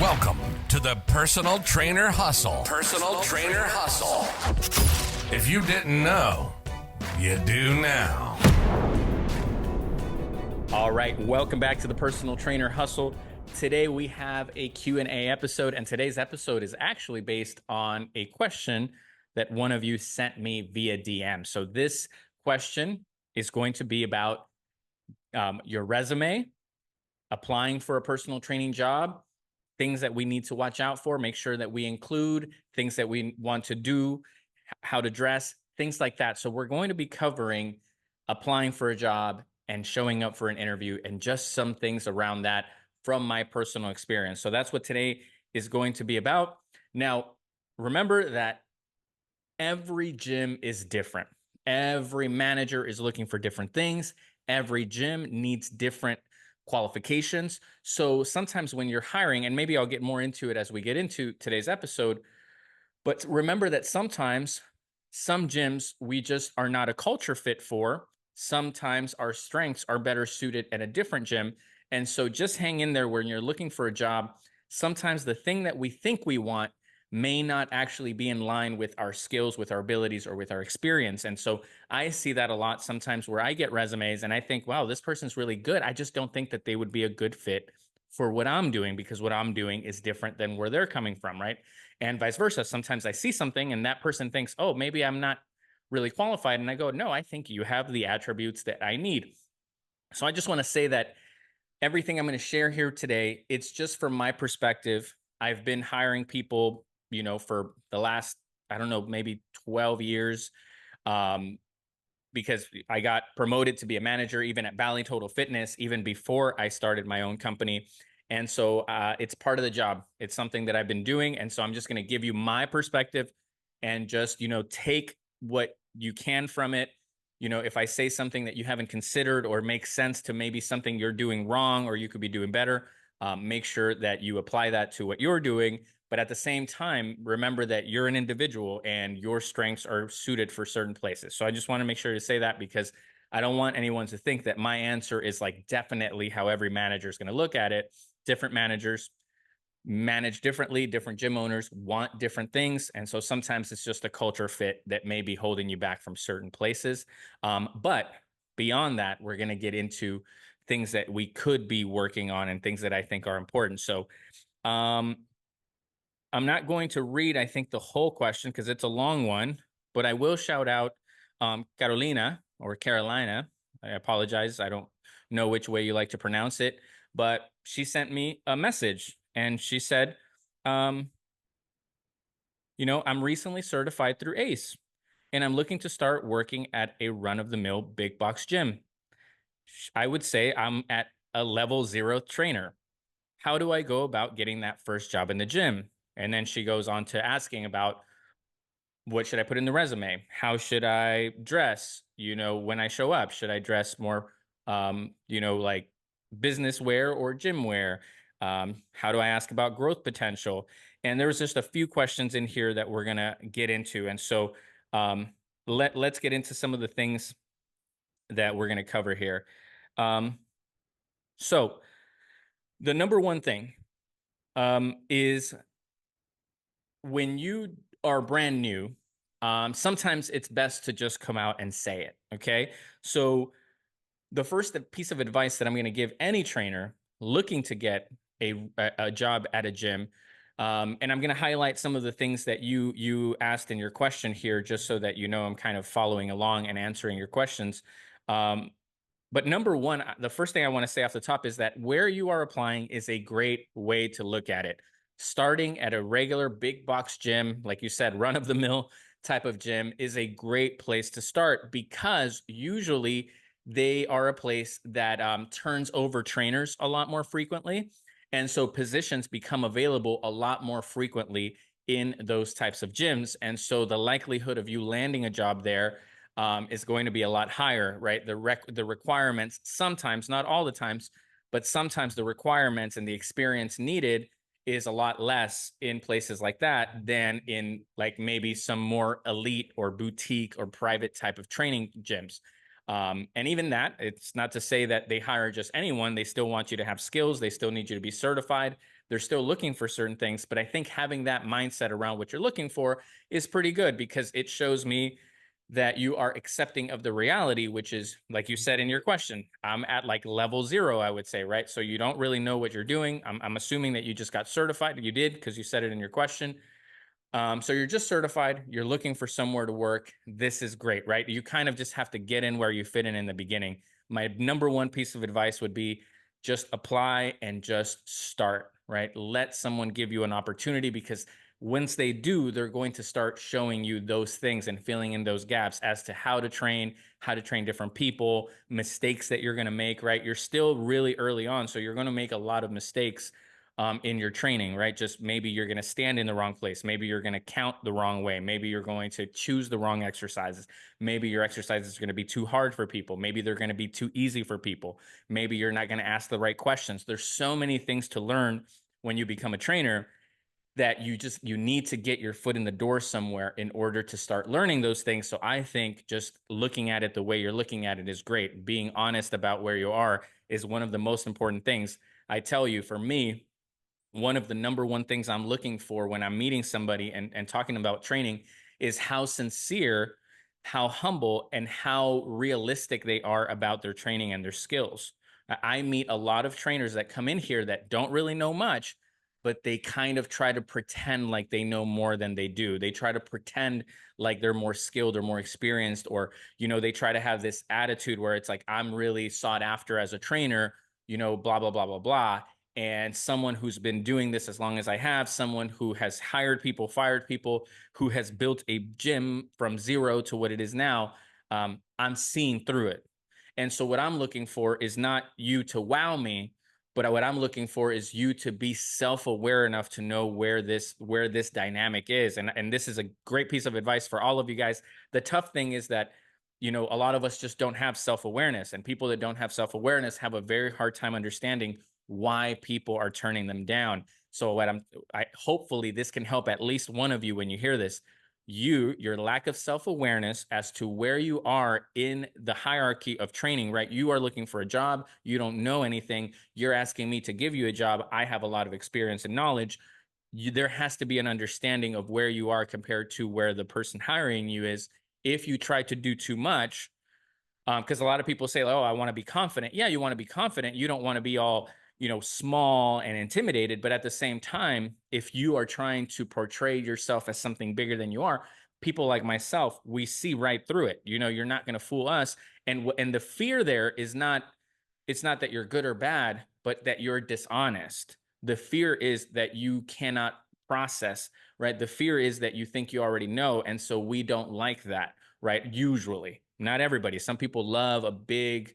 Welcome to the Personal Trainer Hustle. Personal Trainer Hustle. If you didn't know, you do now. All right, welcome back to the Personal Trainer Hustle. Today we have a Q&A episode, and today's episode is actually based on a question that one of you sent me via DM. So this question is going to be about your resume, applying for a personal training job, things that we need to watch out for, make sure that we include things that we want to do, how to dress, things like that. So we're going to be covering applying for a job and showing up for an interview and just some things around that from my personal experience. So that's what today is going to be about. Now, remember that every gym is different. Every manager is looking for different things. Every gym needs different qualifications. So sometimes when you're hiring, and maybe I'll get more into it as we get into today's episode, but remember that sometimes some gyms we just are not a culture fit for. Sometimes our strengths are better suited at a different gym. And so just hang in there when you're looking for a job. Sometimes the thing that we think we want may not actually be in line with our skills, with our abilities, or with our experience. And so I see that a lot sometimes where I get resumes and I think, wow, this person's really good. I just don't think that they would be a good fit for what I'm doing because what I'm doing is different than where they're coming from, right? And vice versa. Sometimes I see something and that person thinks, oh, maybe I'm not really qualified. And I go, no, I think you have the attributes that I need. So I just want to say that everything I'm going to share here today, it's just from my perspective. I've been hiring people, for the last, I don't know, maybe 12 years, because I got promoted to be a manager, even at Bally Total Fitness, even before I started my own company. And so it's part of the job. It's something that I've been doing. And so I'm just going to give you my perspective and just, take what you can from it. If I say something that you haven't considered or makes sense to maybe something you're doing wrong or you could be doing better, make sure that you apply that to what you're doing. But at the same time, remember that you're an individual and your strengths are suited for certain places. So I just want to make sure to say that because I don't want anyone to think that my answer is like definitely how every manager is going to look at it. Different managers manage differently. Different gym owners want different things. And so sometimes it's just a culture fit that may be holding you back from certain places. But beyond that, we're going to get into things that we could be working on and things that I think are important. So I'm not going to read, I think, the whole question because it's a long one, but I will shout out Carolina or Carolina. I apologize. I don't know which way you like to pronounce it, but she sent me a message and she said, I'm recently certified through ACE and I'm looking to start working at a run-of-the-mill big box gym. I would say I'm at a level 0 trainer. How do I go about getting that first job in the gym? And then she goes on to asking about what should I put in the resume? How should I dress? When I show up, should I dress more, like business wear or gym wear? How do I ask about growth potential? And there was just a few questions in here that we're going to get into. And so let's get into some of the things that we're going to cover here. So the number one thing is when you are brand new, sometimes it's best to just come out and say it. Okay. So the first piece of advice that I'm going to give any trainer looking to get a job at a gym, and I'm going to highlight some of the things that you asked in your question here, just so that I'm kind of following along and answering your questions. But number one, the first thing I want to say off the top is that where you are applying is a great way to look at it. Starting at a regular big box gym, like you said, run of the mill type of gym is a great place to start because usually they are a place that turns over trainers a lot more frequently. And so positions become available a lot more frequently in those types of gyms. And so the likelihood of you landing a job there is going to be a lot higher, right? The requirements sometimes, not all the times, but sometimes the requirements and the experience needed is a lot less in places like that than in like maybe some more elite or boutique or private type of training gyms. And even that, it's not to say that they hire just anyone. They still want you to have skills. They still need you to be certified. They're still looking for certain things, but I think having that mindset around what you're looking for is pretty good because it shows me that you are accepting of the reality, which is, like you said in your question, I'm at like level 0, I would say, right? So you don't really know what you're doing. I'm assuming that you just got certified. You did because you said it in your question. So you're just certified. You're looking for somewhere to work. This is great, right? You kind of just have to get in where you fit in the beginning. My number one piece of advice would be just apply and just start, right? Let someone give you an opportunity because once they do, they're going to start showing you those things and filling in those gaps as to how to train different people, mistakes that you're going to make, right? You're still really early on, so you're going to make a lot of mistakes in your training, right? Just maybe you're going to stand in the wrong place. Maybe you're going to count the wrong way. Maybe you're going to choose the wrong exercises. Maybe your exercises are going to be too hard for people. Maybe they're going to be too easy for people. Maybe you're not going to ask the right questions. There's so many things to learn when you become a trainer that you need to get your foot in the door somewhere in order to start learning those things. So I think just looking at it the way you're looking at it is great. Being honest about where you are is one of the most important things. I tell you, for me, one of the number one things I'm looking for when I'm meeting somebody and talking about training is how sincere, how humble, and how realistic they are about their training and their skills. I meet a lot of trainers that come in here that don't really know much, but they kind of try to pretend like they know more than they do. They try to pretend like they're more skilled or more experienced, or, they try to have this attitude where it's like, I'm really sought after as a trainer, blah, blah, blah, blah, blah. And someone who's been doing this as long as I have, someone who has hired people, fired people, who has built a gym from zero to what it is now, I'm seeing through it. And so what I'm looking for is not you to wow me, but what I'm looking for is you to be self-aware enough to know where this dynamic is. And this is a great piece of advice for all of you guys. The tough thing is that a lot of us just don't have self-awareness, and people that don't have self-awareness have a very hard time understanding why people are turning them down. So I hopefully this can help at least one of you when you hear this. Your lack of self-awareness as to where you are in the hierarchy of training, right? You are looking for a job. You don't know anything. You're asking me to give you a job. I have a lot of experience and knowledge. There has to be an understanding of where you are compared to where the person hiring you is. If you try to do too much, because a lot of people say, oh, I want to be confident. Yeah, you want to be confident. You don't want to be all, small and intimidated. But at the same time, if you are trying to portray yourself as something bigger than you are, people like myself, we see right through it. You're not going to fool us. And the fear there is not, it's not that you're good or bad, but that you're dishonest. The fear is that you cannot process, right? The fear is that you think you already know. And so we don't like that, right? Usually, not everybody. Some people love a big,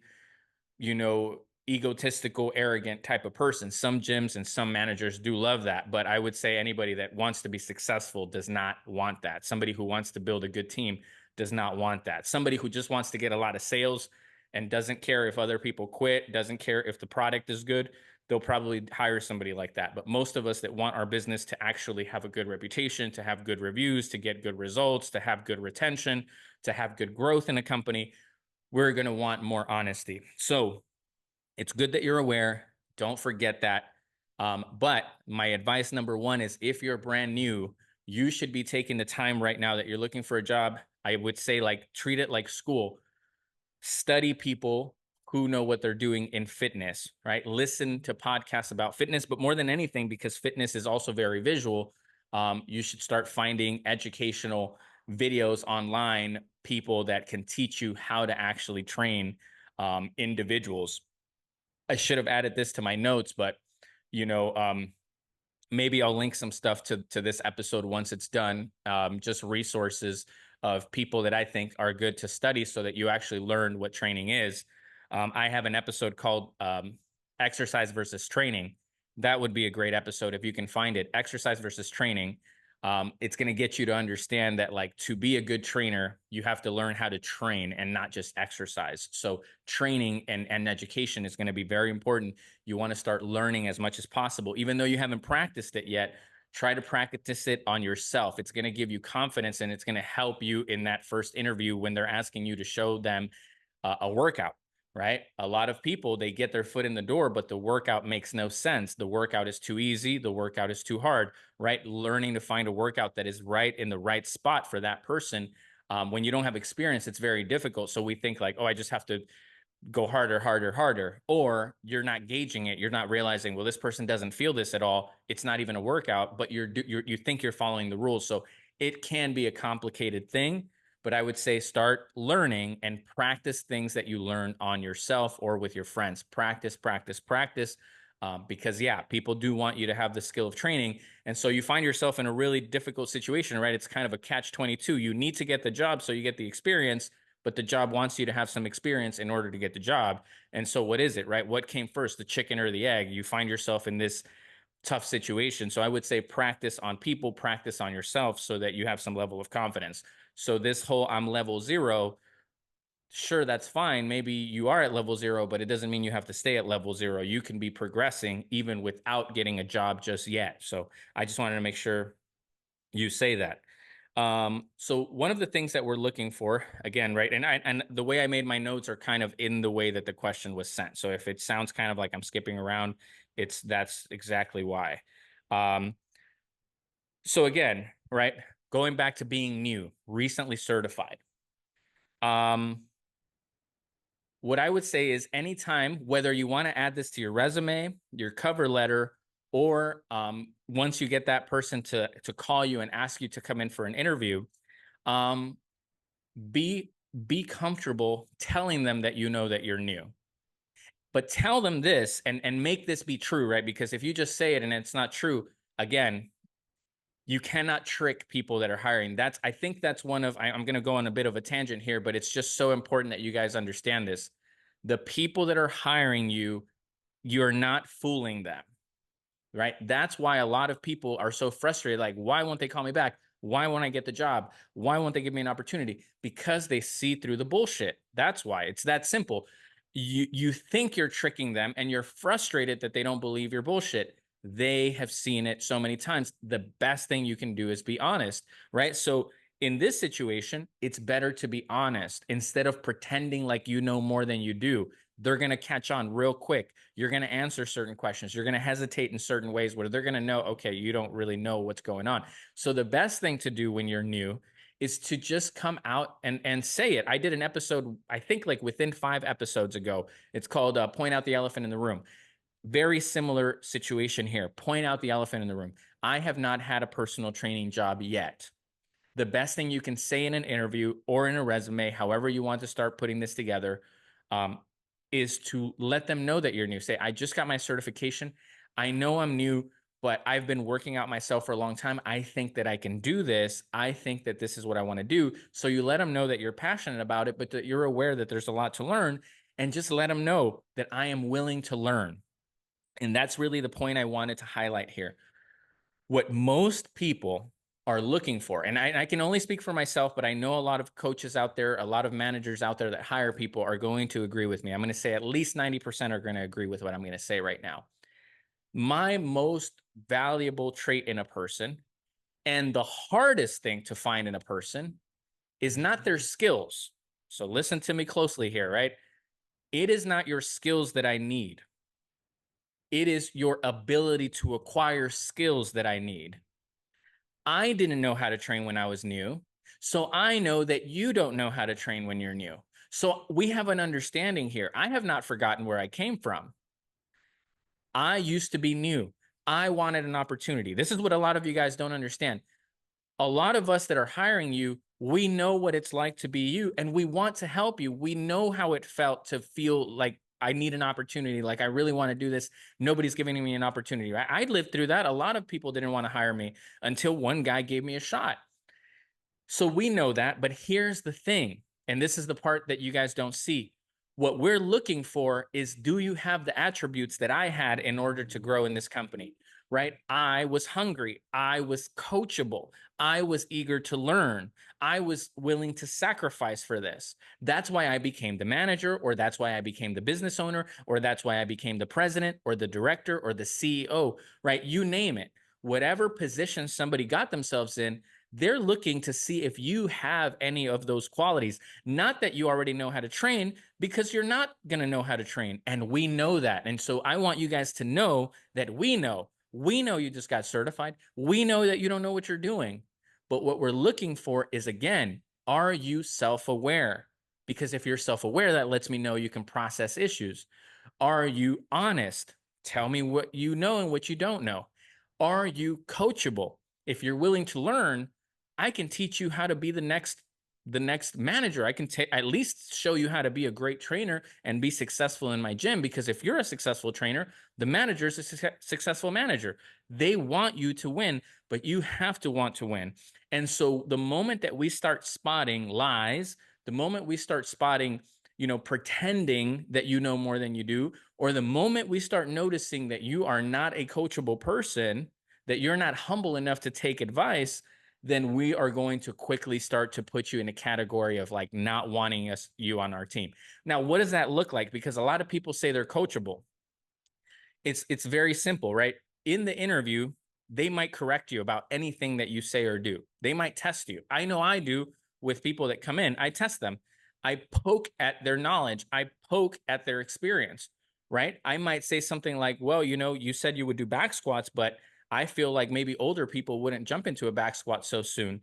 egotistical, arrogant type of person. Some gyms and some managers do love that. But I would say anybody that wants to be successful does not want that. Somebody who wants to build a good team does not want that. Somebody who just wants to get a lot of sales and doesn't care if other people quit, doesn't care if the product is good, they'll probably hire somebody like that. But most of us that want our business to actually have a good reputation, to have good reviews, to get good results, to have good retention, to have good growth in a company, we're going to want more honesty. So it's good that you're aware. Don't forget that. But my advice number one is, if you're brand new, you should be taking the time right now that you're looking for a job. I would say, like, treat it like school. Study people who know what they're doing in fitness, right? Listen to podcasts about fitness, but more than anything, because fitness is also very visual, you should start finding educational videos online, people that can teach you how to actually train individuals. I should have added this to my notes, but you know, um, maybe I'll link some stuff to this episode once it's done. Just resources of people that I think are good to study, so that you actually learn what training is. I have an episode called "Exercise versus Training." That would be a great episode if you can find it. Exercise versus training. It's going to get you to understand that, like, to be a good trainer, you have to learn how to train and not just exercise. So training and education is going to be very important. You want to start learning as much as possible. Even though you haven't practiced it yet, try to practice it on yourself. It's going to give you confidence, and it's going to help you in that first interview when they're asking you to show them a workout, right? A lot of people, they get their foot in the door, but the workout makes no sense. The workout is too easy. The workout is too hard, right? Learning to find a workout that is right in the right spot for that person. When you don't have experience, it's very difficult. So we think like, oh, I just have to go harder, harder, harder, or you're not gauging it. You're not realizing, well, this person doesn't feel this at all. It's not even a workout, but you think you're following the rules. So it can be a complicated thing, but I would say start learning and practice things that you learn on yourself or with your friends. Practice, practice, practice. Because yeah, people do want you to have the skill of training. And so you find yourself in a really difficult situation, right? It's kind of a catch-22. You need to get the job so you get the experience, but the job wants you to have some experience in order to get the job. And so what is it, right? What came first, the chicken or the egg? You find yourself in this tough situation. So I would say practice on people, practice on yourself so that you have some level of confidence. So this whole I'm level 0, sure, that's fine. Maybe you are at level 0, but it doesn't mean you have to stay at level 0. You can be progressing even without getting a job just yet. So I just wanted to make sure you say that. So one of the things that we're looking for, again, right, and the way I made my notes are kind of in the way that the question was sent. So if it sounds kind of like I'm skipping around, that's exactly why. So again, right, going back to being new, recently certified. What I would say is anytime, whether you want to add this to your resume, your cover letter, or once you get that person to call you and ask you to come in for an interview, um, be comfortable telling them that you know that you're new. But tell them this and make this be true, right? Because if you just say it and it's not true, again, you cannot trick people that are hiring. I think that's one of, I'm going to go on a bit of a tangent here, but it's just so important that you guys understand this. The people that are hiring you, you're not fooling them, right? That's why a lot of people are so frustrated. Like, why won't they call me back? Why won't I get the job? Why won't they give me an opportunity? Because they see through the bullshit. That's why. It's that simple. You think you're tricking them and you're frustrated that they don't believe your bullshit. They have seen it so many times. The best thing you can do is be honest, right? So in this situation, it's better to be honest instead of pretending like you know more than you do. They're going to catch on real quick. You're going to answer certain questions. You're going to hesitate in certain ways where they're going to know, okay, you don't really know what's going on. So the best thing to do when you're new is to just come out and say it. I did an episode, I think like within 5 episodes ago. It's called Point Out the Elephant in the Room. Very similar situation here. Point out the elephant in the room. I have not had a personal training job yet. The best thing you can say in an interview or in a resume, however you want to start putting this together, is to let them know that you're new. Say, I just got my certification. I know I'm new, but I've been working out myself for a long time. I think that I can do this. I think that this is what I want to do. So you let them know that you're passionate about it, but that you're aware that there's a lot to learn, and just let them know that I am willing to learn. And that's really the point I wanted to highlight here. What most people are looking for, and I can only speak for myself, but I know a lot of coaches out there, a lot of managers out there that hire people are going to agree with me. I'm going to say at least 90% are going to agree with what I'm going to say right now. My most valuable trait in a person, and the hardest thing to find in a person, is not their skills. So listen to me closely here, right? It is not your skills that I need. It is your ability to acquire skills that I need. I didn't know how to train when I was new. So I know that you don't know how to train when you're new. So we have an understanding here. I have not forgotten where I came from. I used to be new. I wanted an opportunity. This is what a lot of you guys don't understand. A lot of us that are hiring you, we know what it's like to be you, and we want to help you. We know how it felt to feel like I need an opportunity. Like I really want to do this. Nobody's giving me an opportunity. Right? I lived through that. A lot of people didn't want to hire me until one guy gave me a shot. So we know that, but here's the thing. And this is the part that you guys don't see. What we're looking for is, do you have the attributes that I had in order to grow in this company? Right? I was hungry. I was coachable. I was eager to learn. I was willing to sacrifice for this. That's why I became the manager, or that's why I became the business owner, or that's why I became the president or the director or the CEO, right? You name it. Whatever position somebody got themselves in, They're looking to see if you have any of those qualities. Not that you already know how to train, because you're not going to know how to train. And we know that. And so I want you guys to know that we know. We know you just got certified. We know that you don't know what you're doing. But what we're looking for is, again, are you self-aware? Because if you're self-aware, that lets me know you can process issues. Are you honest? Tell me what you know and what you don't know. Are you coachable? If you're willing to learn, I can teach you how to be the next manager. I can at least show you how to be a great trainer and be successful in my gym, because if you're a successful trainer, the manager is a successful manager. They want you to win, but you have to want to win. And so the moment that we start spotting lies, the moment we start spotting, pretending that you know more than you do, or the moment we start noticing that you are not a coachable person, that you're not humble enough to take advice, then we are going to quickly start to put you in a category of like not wanting you on our team. Now, what does that look like? Because a lot of people say they're coachable. It's very simple, right? In the interview, they might correct you about anything that you say or do. They might test you. I know I do with people that come in. I test them. I poke at their knowledge. I poke at their experience, right? I might say something like, well, you said you would do back squats, but I feel like maybe older people wouldn't jump into a back squat so soon.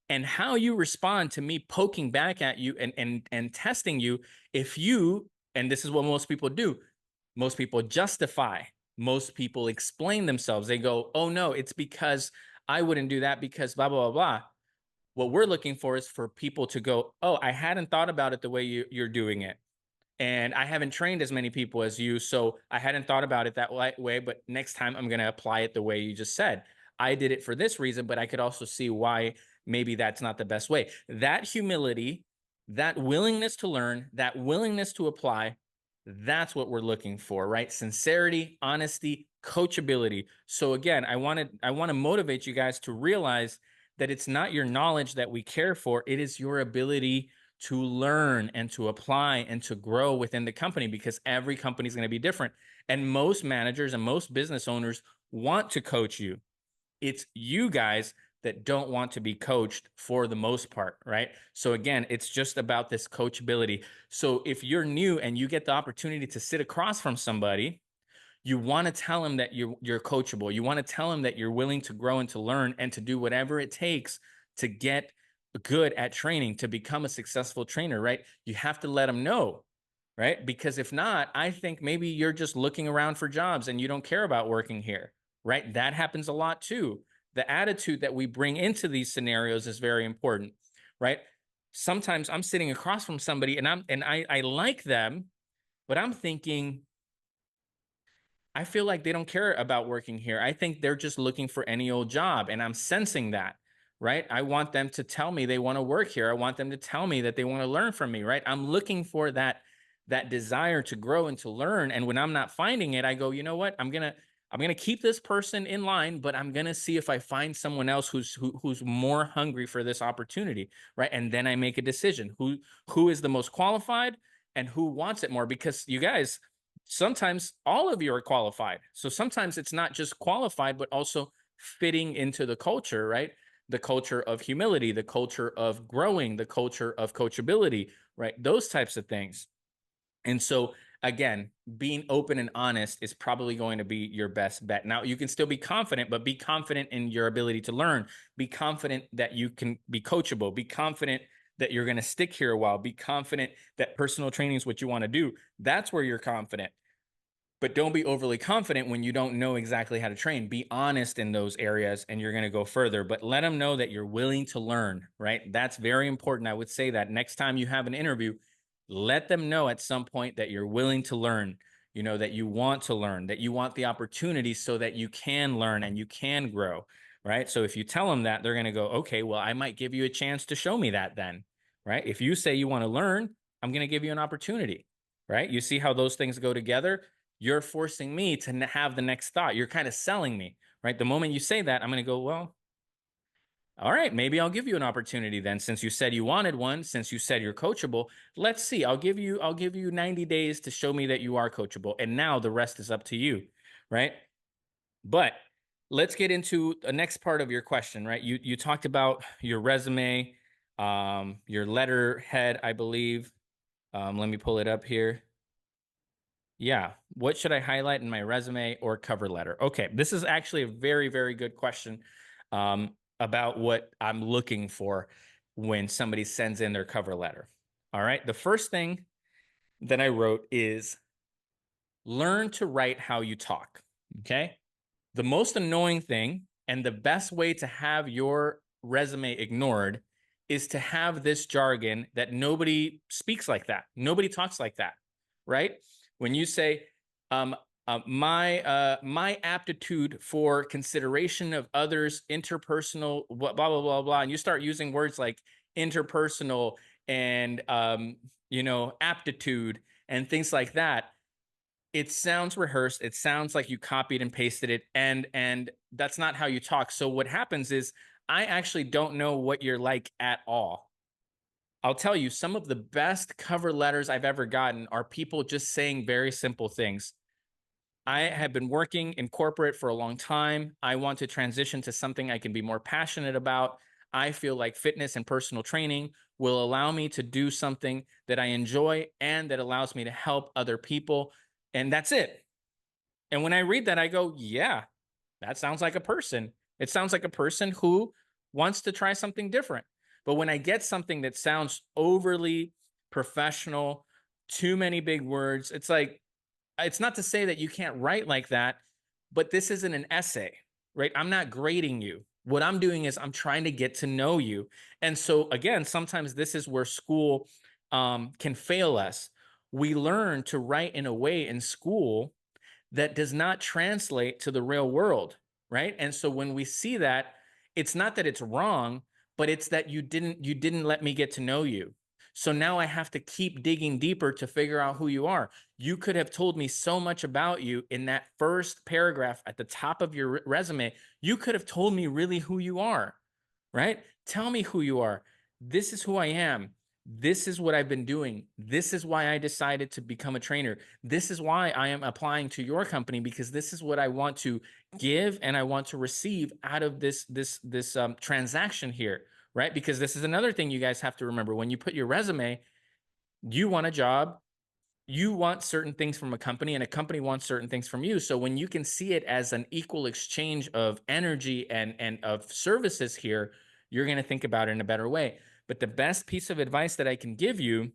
And how you respond to me poking back at you and testing you, and this is what most people do, most people justify, most people explain themselves. They go, oh no, it's because I wouldn't do that because blah, blah, blah, blah. What we're looking for is for people to go, oh, I hadn't thought about it the way you're doing it. And I haven't trained as many people as you, so I hadn't thought about it that way, but next time I'm going to apply it the way you just said. I did it for this reason, but I could also see why maybe that's not the best way. That humility, that willingness to learn, that willingness to apply, that's what we're looking for, right? Sincerity, honesty, coachability. So again, I want to motivate you guys to realize that it's not your knowledge that we care for, it is your ability to learn and to apply and to grow within the company, because every company is going to be different. And most managers and most business owners want to coach you. It's you guys that don't want to be coached for the most part, right? So again, it's just about this coachability. So if you're new and you get the opportunity to sit across from somebody, you want to tell them that you're coachable. You want to tell them that you're willing to grow and to learn and to do whatever it takes to get good at training, to become a successful trainer, right? You have to let them know, right? Because if not, I think maybe you're just looking around for jobs and you don't care about working here, right? That happens a lot too. The attitude that we bring into these scenarios is very important, right? Sometimes I'm sitting across from somebody and I like them, but I'm thinking, I feel like they don't care about working here. I think they're just looking for any old job, and I'm sensing that, right? I want them to tell me they want to work here. I want them to tell me that they want to learn from me, right? I'm looking for that desire to grow and to learn. And when I'm not finding it, I go, you know what? I'm going to keep this person in line, but I'm going to see if I find someone else who's more hungry for this opportunity, right? And then I make a decision. Who is the most qualified and who wants it more? Because you guys, sometimes all of you are qualified. So sometimes it's not just qualified, but also fitting into the culture, right? The culture of humility, the culture of growing, the culture of coachability, right? Those types of things. And so again, being open and honest is probably going to be your best bet. Now, you can still be confident, but be confident in your ability to learn. Be confident that you can be coachable. Be confident that you're going to stick here a while. Be confident that personal training is what you want to do. That's where you're confident. But don't be overly confident when you don't know exactly how to train. Be honest in those areas and you're going to go further, but let them know that you're willing to learn, right? That's very important. I would say that next time you have an interview, let them know at some point that you're willing to learn, that you want to learn, that you want the opportunity so that you can learn and you can grow, right? So if you tell them that, they're going to go, okay, well, I might give you a chance to show me that then, right? If you say you want to learn, I'm going to give you an opportunity, right? You see how those things go together? You're forcing me to have the next thought. You're kind of selling me, right? The moment you say that, I'm going to go, well, all right, maybe I'll give you an opportunity then. Since you said you wanted one, since you said you're coachable, let's see. I'll give you 90 days to show me that you are coachable. And now the rest is up to you, right? But let's get into the next part of your question, right? You talked about your resume, your letterhead, I believe. Let me pull it up here. Yeah. What should I highlight in my resume or cover letter? Okay. This is actually a very, very good question about what I'm looking for when somebody sends in their cover letter. All right. The first thing that I wrote is learn to write how you talk. Okay. The most annoying thing and the best way to have your resume ignored is to have this jargon that nobody speaks like that. Nobody talks like that, right? When you say, my aptitude for consideration of others, interpersonal, blah blah blah blah, and you start using words like interpersonal and aptitude and things like that, it sounds rehearsed. It sounds like you copied and pasted it, and that's not how you talk. So what happens is I actually don't know what you're like at all. I'll tell you, some of the best cover letters I've ever gotten are people just saying very simple things. I have been working in corporate for a long time. I want to transition to something I can be more passionate about. I feel like fitness and personal training will allow me to do something that I enjoy and that allows me to help other people. And that's it. And when I read that, I go, yeah, that sounds like a person. It sounds like a person who wants to try something different. But when I get something that sounds overly professional, too many big words, it's like, it's not to say that you can't write like that, but this isn't an essay, right? I'm not grading you. What I'm doing is I'm trying to get to know you. And so, again, sometimes this is where school can fail us. We learn to write in a way in school that does not translate to the real world, right? And so when we see that, it's not that it's wrong, but it's that you didn't let me get to know you. So now I have to keep digging deeper to figure out who you are. You could have told me so much about you in that first paragraph at the top of your resume. You could have told me really who you are, right? Tell me who you are. This is who I am. This is what I've been doing. This is why I decided to become a trainer. This is why I am applying to your company, because this is what I want to give and I want to receive out of this transaction here, right? Because this is another thing you guys have to remember. When you put your resume, you want a job, you want certain things from a company, and a company wants certain things from you. So when you can see it as an equal exchange of energy and of services here, you're going to think about it in a better way. But the best piece of advice that I can give you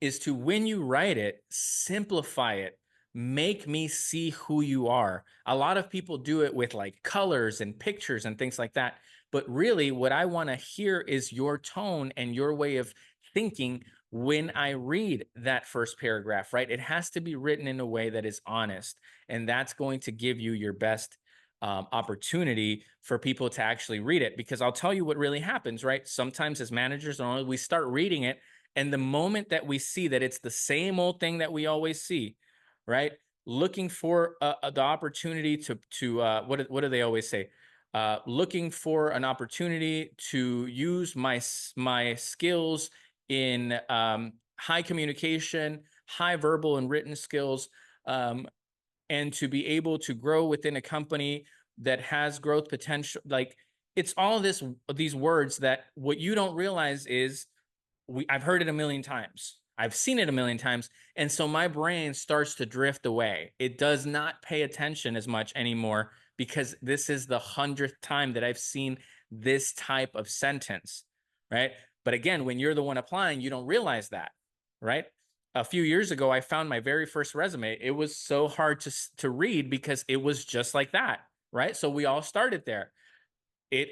is to, when you write it, simplify it. Make me see who you are. A lot of people do it with like colors and pictures and things like that. But really, what I want to hear is your tone and your way of thinking when I read that first paragraph, right? It has to be written in a way that is honest. And that's going to give you your best opportunity for people to actually read it. Because I'll tell you what really happens, right? Sometimes as managers, we start reading it, and the moment that we see that it's the same old thing that we always see, right? Looking for the opportunity to what do they always say? Looking for an opportunity to use my skills in high communication, high verbal and written skills, and to be able to grow within a company that has growth potential. Like, it's all these words that what you don't realize is I've heard it a million times. I've seen it a million times. And so my brain starts to drift away. It does not pay attention as much anymore because this is the 100th time that I've seen this type of sentence, right? But again, when you're the one applying, you don't realize that, right? A few years ago, I found my very first resume. It was so hard to read because it was just like that, right? So we all started there.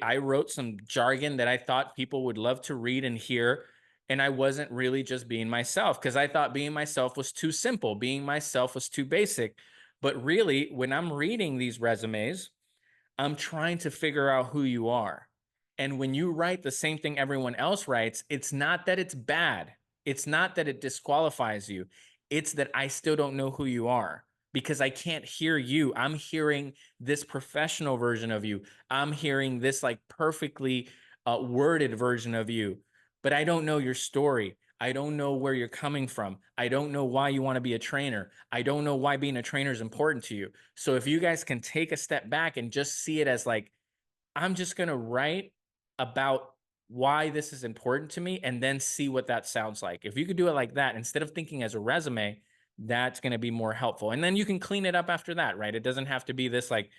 I wrote some jargon that I thought people would love to read and hear, and I wasn't really just being myself, because I thought being myself was too simple. Being myself was too basic. But really, when I'm reading these resumes, I'm trying to figure out who you are. And when you write the same thing everyone else writes, it's not that it's bad. It's not that it disqualifies you. It's that I still don't know who you are because I can't hear you. I'm hearing this professional version of you. I'm hearing this like perfectly worded version of you, but I don't know your story. I don't know where you're coming from. I don't know why you want to be a trainer. I don't know why being a trainer is important to you. So if you guys can take a step back and just see it as like, I'm just going to write about why this is important to me and then see what that sounds like. If you could do it like that, instead of thinking as a resume, that's going to be more helpful. And then you can clean it up after that, right? It doesn't have to be this like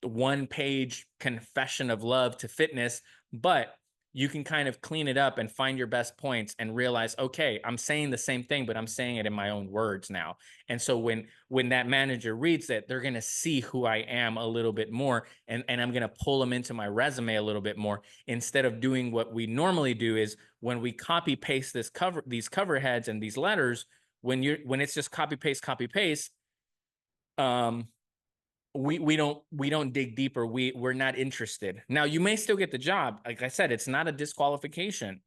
1-page confession of love to fitness, but you can kind of clean it up and find your best points and realize, okay, I'm saying the same thing, but I'm saying it in my own words now. And so when that manager reads it, they're going to see who I am a little bit more, and I'm going to pull them into my resume a little bit more, instead of doing what we normally do is when we copy paste these cover heads and these letters, when it's just copy paste, we don't dig deeper. We're not interested. Now, you may still get the job. Like I said, it's not a disqualification.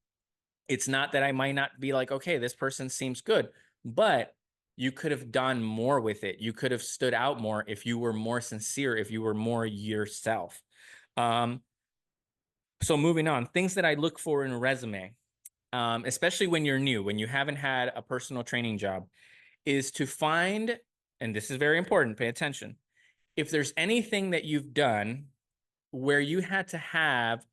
It's not that I might not be like, okay, this person seems good, but you could have done more with it. You could have stood out more if you were more sincere, if you were more yourself. So moving on, things that I look for in a resume, especially when you're new, when you haven't had a personal training job, is to find, and this is very important, pay attention, if there's anything that you've done where you had to have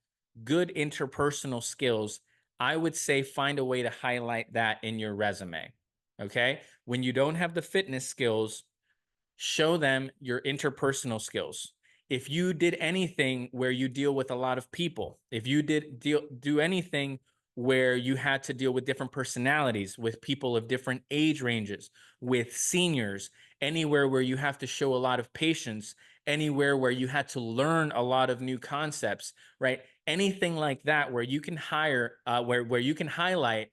good interpersonal skills, I would say find a way to highlight that in your resume. Okay. When you don't have the fitness skills, show them your interpersonal skills. If you did anything where you deal with a lot of people, if you do anything where you had to deal with different personalities, with people of different age ranges, with seniors, anywhere where you have to show a lot of patience, anywhere where you had to learn a lot of new concepts, right? Anything like that where you can where you can highlight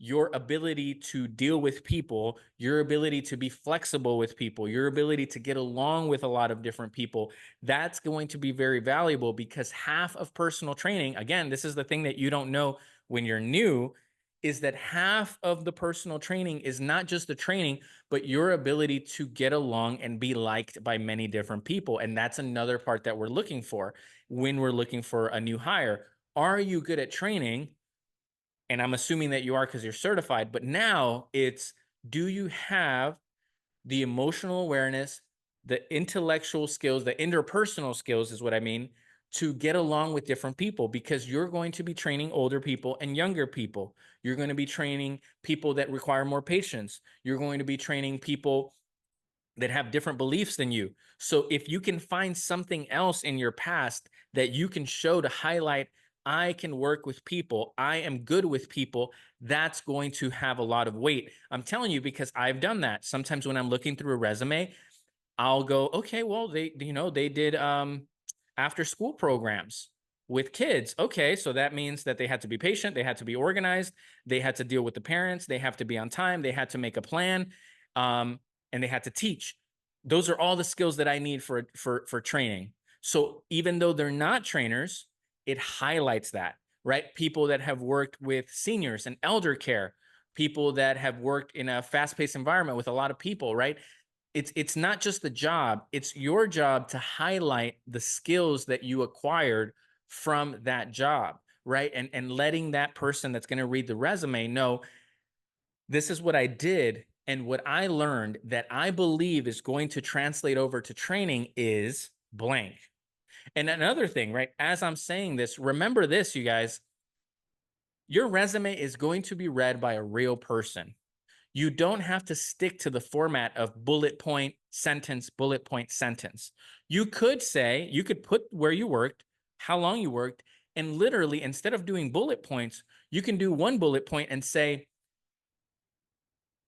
your ability to deal with people, your ability to be flexible with people, your ability to get along with a lot of different people, that's going to be very valuable, because half of personal training, again, this is the thing that you don't know when you're new, is that half of the personal training is not just the training, but your ability to get along and be liked by many different people. And that's another part that we're looking for when we're looking for a new hire. Are you good at training? And I'm assuming that you are because you're certified, but now it's, do you have the emotional awareness, the intellectual skills, the interpersonal skills is what I mean, to get along with different people, because you're going to be training older people and younger people. You're going to be training people that require more patience. You're going to be training people that have different beliefs than you. So if you can find something else in your past that you can show to highlight, I can work with people, I am good with people, that's going to have a lot of weight. I'm telling you, because I've done that. Sometimes when I'm looking through a resume, I'll go, okay, well, they did after school programs with kids. Okay, so that means that they had to be patient, they had to be organized, they had to deal with the parents, they have to be on time, they had to make a plan, and they had to teach. Those are all the skills that I need for training. So even though they're not trainers, it highlights that, right? People that have worked with seniors and elder care, people that have worked in a fast-paced environment with a lot of people, right? It's not just the job, it's your job to highlight the skills that you acquired from that job, right? And letting that person that's going to read the resume know, this is what I did and what I learned that I believe is going to translate over to training is blank. And another thing, right? As I'm saying this, remember this, you guys, your resume is going to be read by a real person. You don't have to stick to the format of bullet point sentence, bullet point sentence. You could say, you could put where you worked, how long you worked, and literally, instead of doing bullet points, you can do one bullet point and say,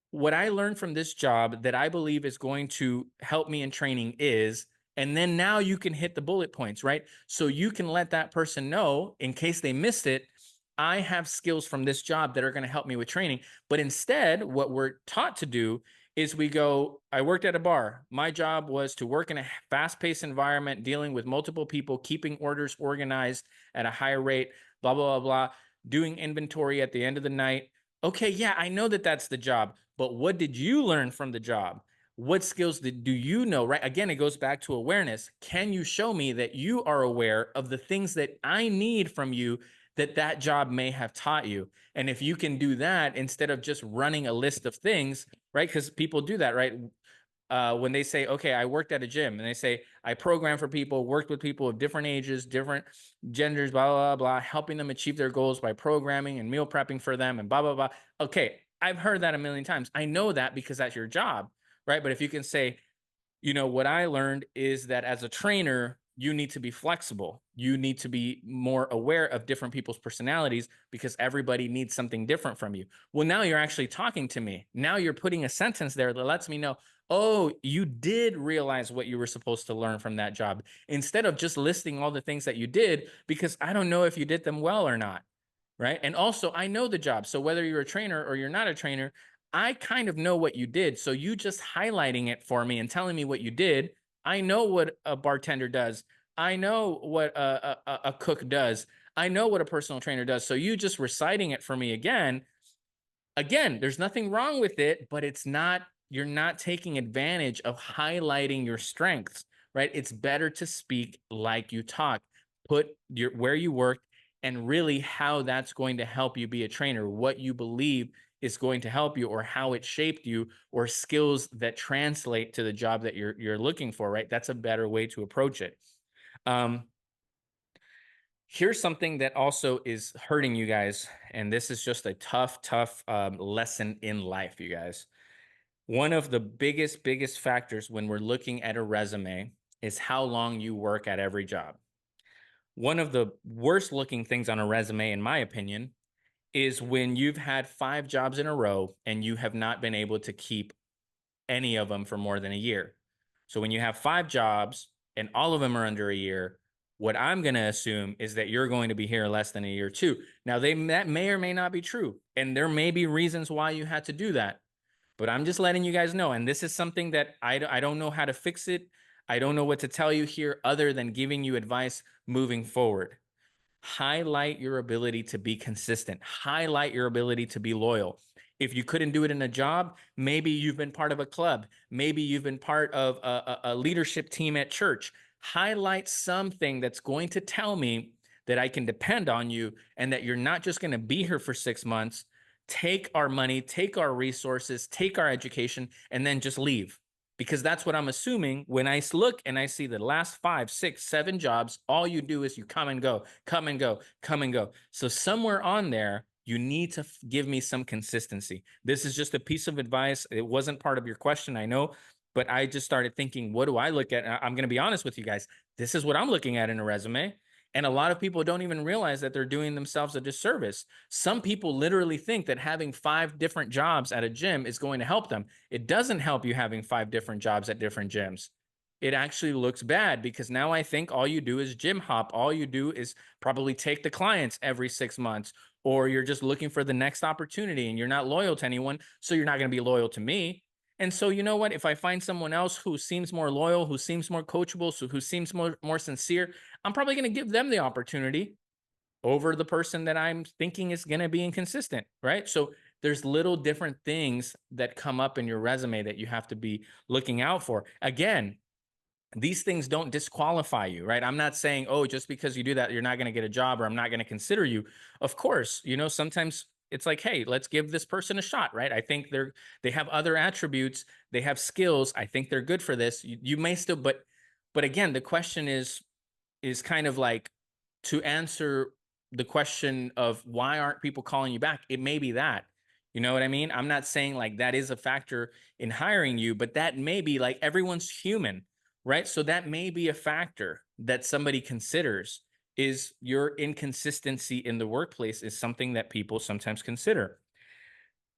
what I learned from this job that I believe is going to help me in training is, and then now you can hit the bullet points, right? So you can let that person know, in case they missed it, I have skills from this job that are going to help me with training. But instead, what we're taught to do is we go, I worked at a bar. My job was to work in a fast-paced environment, dealing with multiple people, keeping orders organized at a higher rate, blah, blah, blah, blah, doing inventory at the end of the night. Okay, yeah, I know that that's the job, but what did you learn from the job? What skills do you know, right? Again, it goes back to awareness. Can you show me that you are aware of the things that I need from you that job may have taught you. And if you can do that instead of just running a list of things, right? Because people do that, right? When they say, okay, I worked at a gym, and they say, I program for people, worked with people of different ages, different genders, blah, blah, blah, helping them achieve their goals by programming and meal prepping for them and blah, blah, blah. Okay, I've heard that a million times. I know that because that's your job, right? But if you can say, what I learned is that as a trainer, you need to be flexible. You need to be more aware of different people's personalities because everybody needs something different from you. Well, now you're actually talking to me. Now you're putting a sentence there that lets me know, oh, you did realize what you were supposed to learn from that job, instead of just listing all the things that you did, because I don't know if you did them well or not. Right. And also, I know the job. So whether you're a trainer or you're not a trainer, I kind of know what you did. So you just highlighting it for me and telling me what you did. I know what a bartender does. I know what a cook does. I know what a personal trainer does. So you just reciting it for me again, there's nothing wrong with it, but you're not taking advantage of highlighting your strengths, right? It's better to speak like you talk, put where you worked, and really how that's going to help you be a trainer, what you believe is going to help you, or how it shaped you, or skills that translate to the job that you're looking for, right? That's a better way to approach it. Um, Here's something that also is hurting you guys, and this is just a tough lesson in life, you guys. One of the biggest factors when we're looking at a resume is how long you work at every job. One of the worst looking things on a resume, in my opinion, is when you've had 5 jobs in a row and you have not been able to keep any of them for more than a year. So when you have 5 jobs and all of them are under a year, what I'm going to assume is that you're going to be here less than a year too. Now, that may or may not be true, and there may be reasons why you had to do that. But I'm just letting you guys know. And this is something that I don't know how to fix it. I don't know what to tell you here other than giving you advice moving forward. Highlight your ability to be consistent. Highlight your ability to be loyal. If you couldn't do it in a job, maybe you've been part of a club. Maybe you've been part of a leadership team at church. Highlight something that's going to tell me that I can depend on you and that you're not just going to be here for 6 months, take our money, take our resources, take our education, and then just leave. Because that's what I'm assuming when I look and I see the last 5, 6, 7 jobs, all you do is you come and go, come and go, come and go. So somewhere on there, you need to give me some consistency. This is just a piece of advice. It wasn't part of your question, I know, but I just started thinking, what do I look at? I'm going to be honest with you guys. This is what I'm looking at in a resume. And a lot of people don't even realize that they're doing themselves a disservice. Some people literally think that having 5 different jobs at a gym is going to help them. It doesn't help you having 5 different jobs at different gyms. It actually looks bad because now I think all you do is gym hop. All you do is probably take the clients every 6 months, or you're just looking for the next opportunity and you're not loyal to anyone. So you're not going to be loyal to me. And so, you know what? If I find someone else who seems more loyal, who seems more coachable, so who seems more sincere, I'm probably going to give them the opportunity over the person that I'm thinking is going to be inconsistent, right? So there's little different things that come up in your resume that you have to be looking out for. Again, these things don't disqualify you, right? I'm not saying, oh, just because you do that, you're not going to get a job or I'm not going to consider you. Of course, sometimes it's like, hey, let's give this person a shot, right? I think they have other attributes, they have skills. I think they're good for this. You may still, but again, the question is kind of like, to answer the question of why aren't people calling you back? It may be that. You know what I mean? I'm not saying like that is a factor in hiring you, but that may be, like, everyone's human, right? So that may be a factor that somebody considers. Is your inconsistency in the workplace is something that people sometimes consider.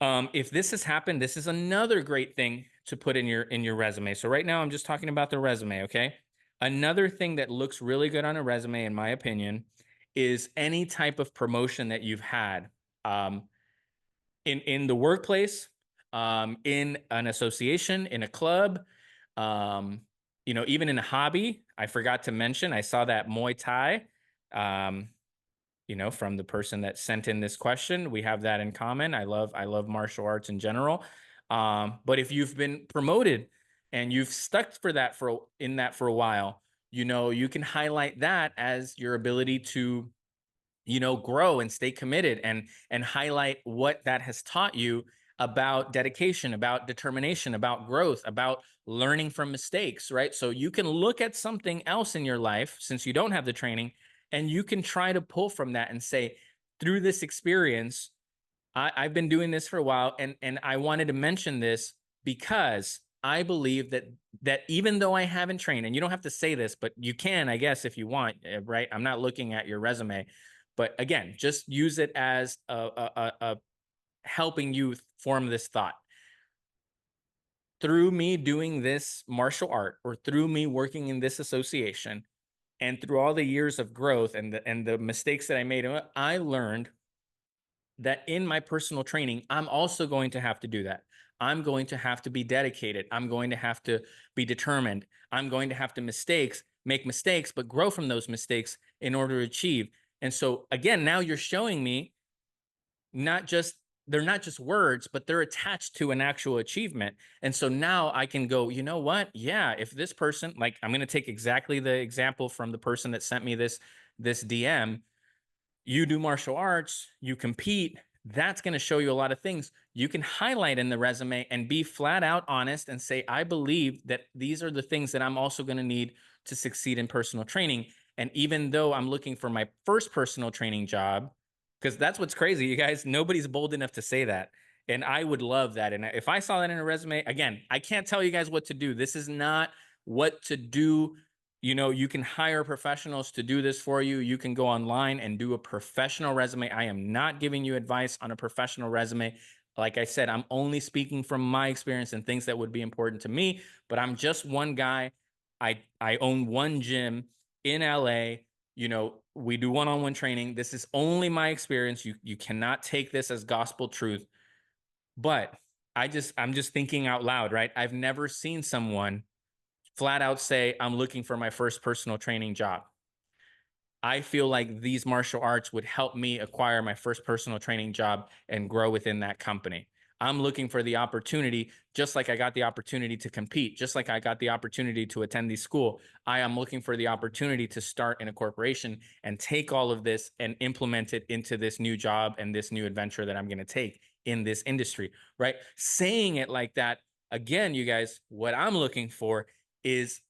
If this has happened, this is another great thing to put in your resume. So right now I'm just talking about the resume, okay? Another thing that looks really good on a resume, in my opinion, is any type of promotion that you've had, in the workplace, in an association, in a club, even in a hobby. I forgot to mention, I saw that Muay Thai, from the person that sent in this question. We have that in common. I love martial arts in general. But if you've been promoted and you've stuck for that for a while, you can highlight that as your ability to grow and stay committed, and highlight what that has taught you about dedication, about determination, about growth, about learning from mistakes, right? So you can look at something else in your life since you don't have the training, and you can try to pull from that and say, through this experience, I've been doing this for a while, and I wanted to mention this because I believe that even though I haven't trained, and you don't have to say this, but you can, I guess, if you want, right? I'm not looking at your resume, but again, just use it as a helping you form this thought. Through me doing this martial art, or through me working in this association, and through all the years of growth and the mistakes that I made, I learned that in my personal training, I'm also going to have to do that. I'm going to have to be dedicated. I'm going to have to be determined. I'm going to have to make mistakes, but grow from those mistakes in order to achieve. And so again, now you're showing me not just they're not just words, but they're attached to an actual achievement. And so now I can go, you know what? Yeah, if this person, like, I'm going to take exactly the example from the person that sent me this DM. You do martial arts, you compete, that's going to show you a lot of things. You can highlight in the resume and be flat out honest and say, I believe that these are the things that I'm also going to need to succeed in personal training. And even though I'm looking for my first personal training job, because that's what's crazy, you guys, nobody's bold enough to say that. And I would love that. And if I saw that in a resume, again, I can't tell you guys what to do. This is not what to do. You can hire professionals to do this for you. You can go online and do a professional resume. I am not giving you advice on a professional resume. Like I said, I'm only speaking from my experience and things that would be important to me, but I'm just one guy. I own one gym in LA. We do one-on-one training. This is only my experience. You cannot take this as gospel truth. But I'm just thinking out loud, right? I've never seen someone flat out say, I'm looking for my first personal training job. I feel like these martial arts would help me acquire my first personal training job and grow within that company. I'm looking for the opportunity, just like I got the opportunity to compete, just like I got the opportunity to attend the school. I am looking for the opportunity to start in a corporation and take all of this and implement it into this new job and this new adventure that I'm going to take in this industry, right? Saying it like that, again, you guys, what I'm looking for is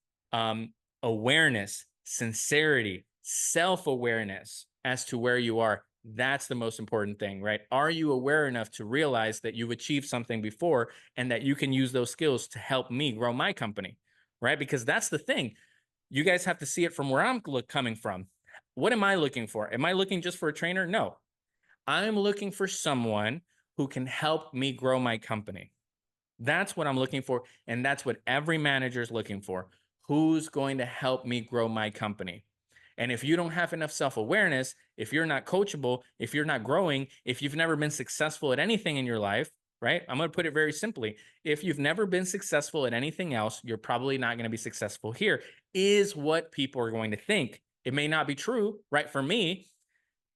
awareness, sincerity, self-awareness as to where you are. That's the most important thing, right? Are you aware enough to realize that you've achieved something before and that you can use those skills to help me grow my company, right? Because that's the thing. You guys have to see it from where I'm coming from. What am I looking for? Am I looking just for a trainer? No. I'm looking for someone who can help me grow my company. That's what I'm looking for. And that's what every manager is looking for. Who's going to help me grow my company? And if you don't have enough self-awareness, if you're not coachable, if you're not growing, if you've never been successful at anything in your life, right? I'm going to put it very simply. If you've never been successful at anything else, you're probably not going to be successful here, is what people are going to think. It may not be true, right? For me,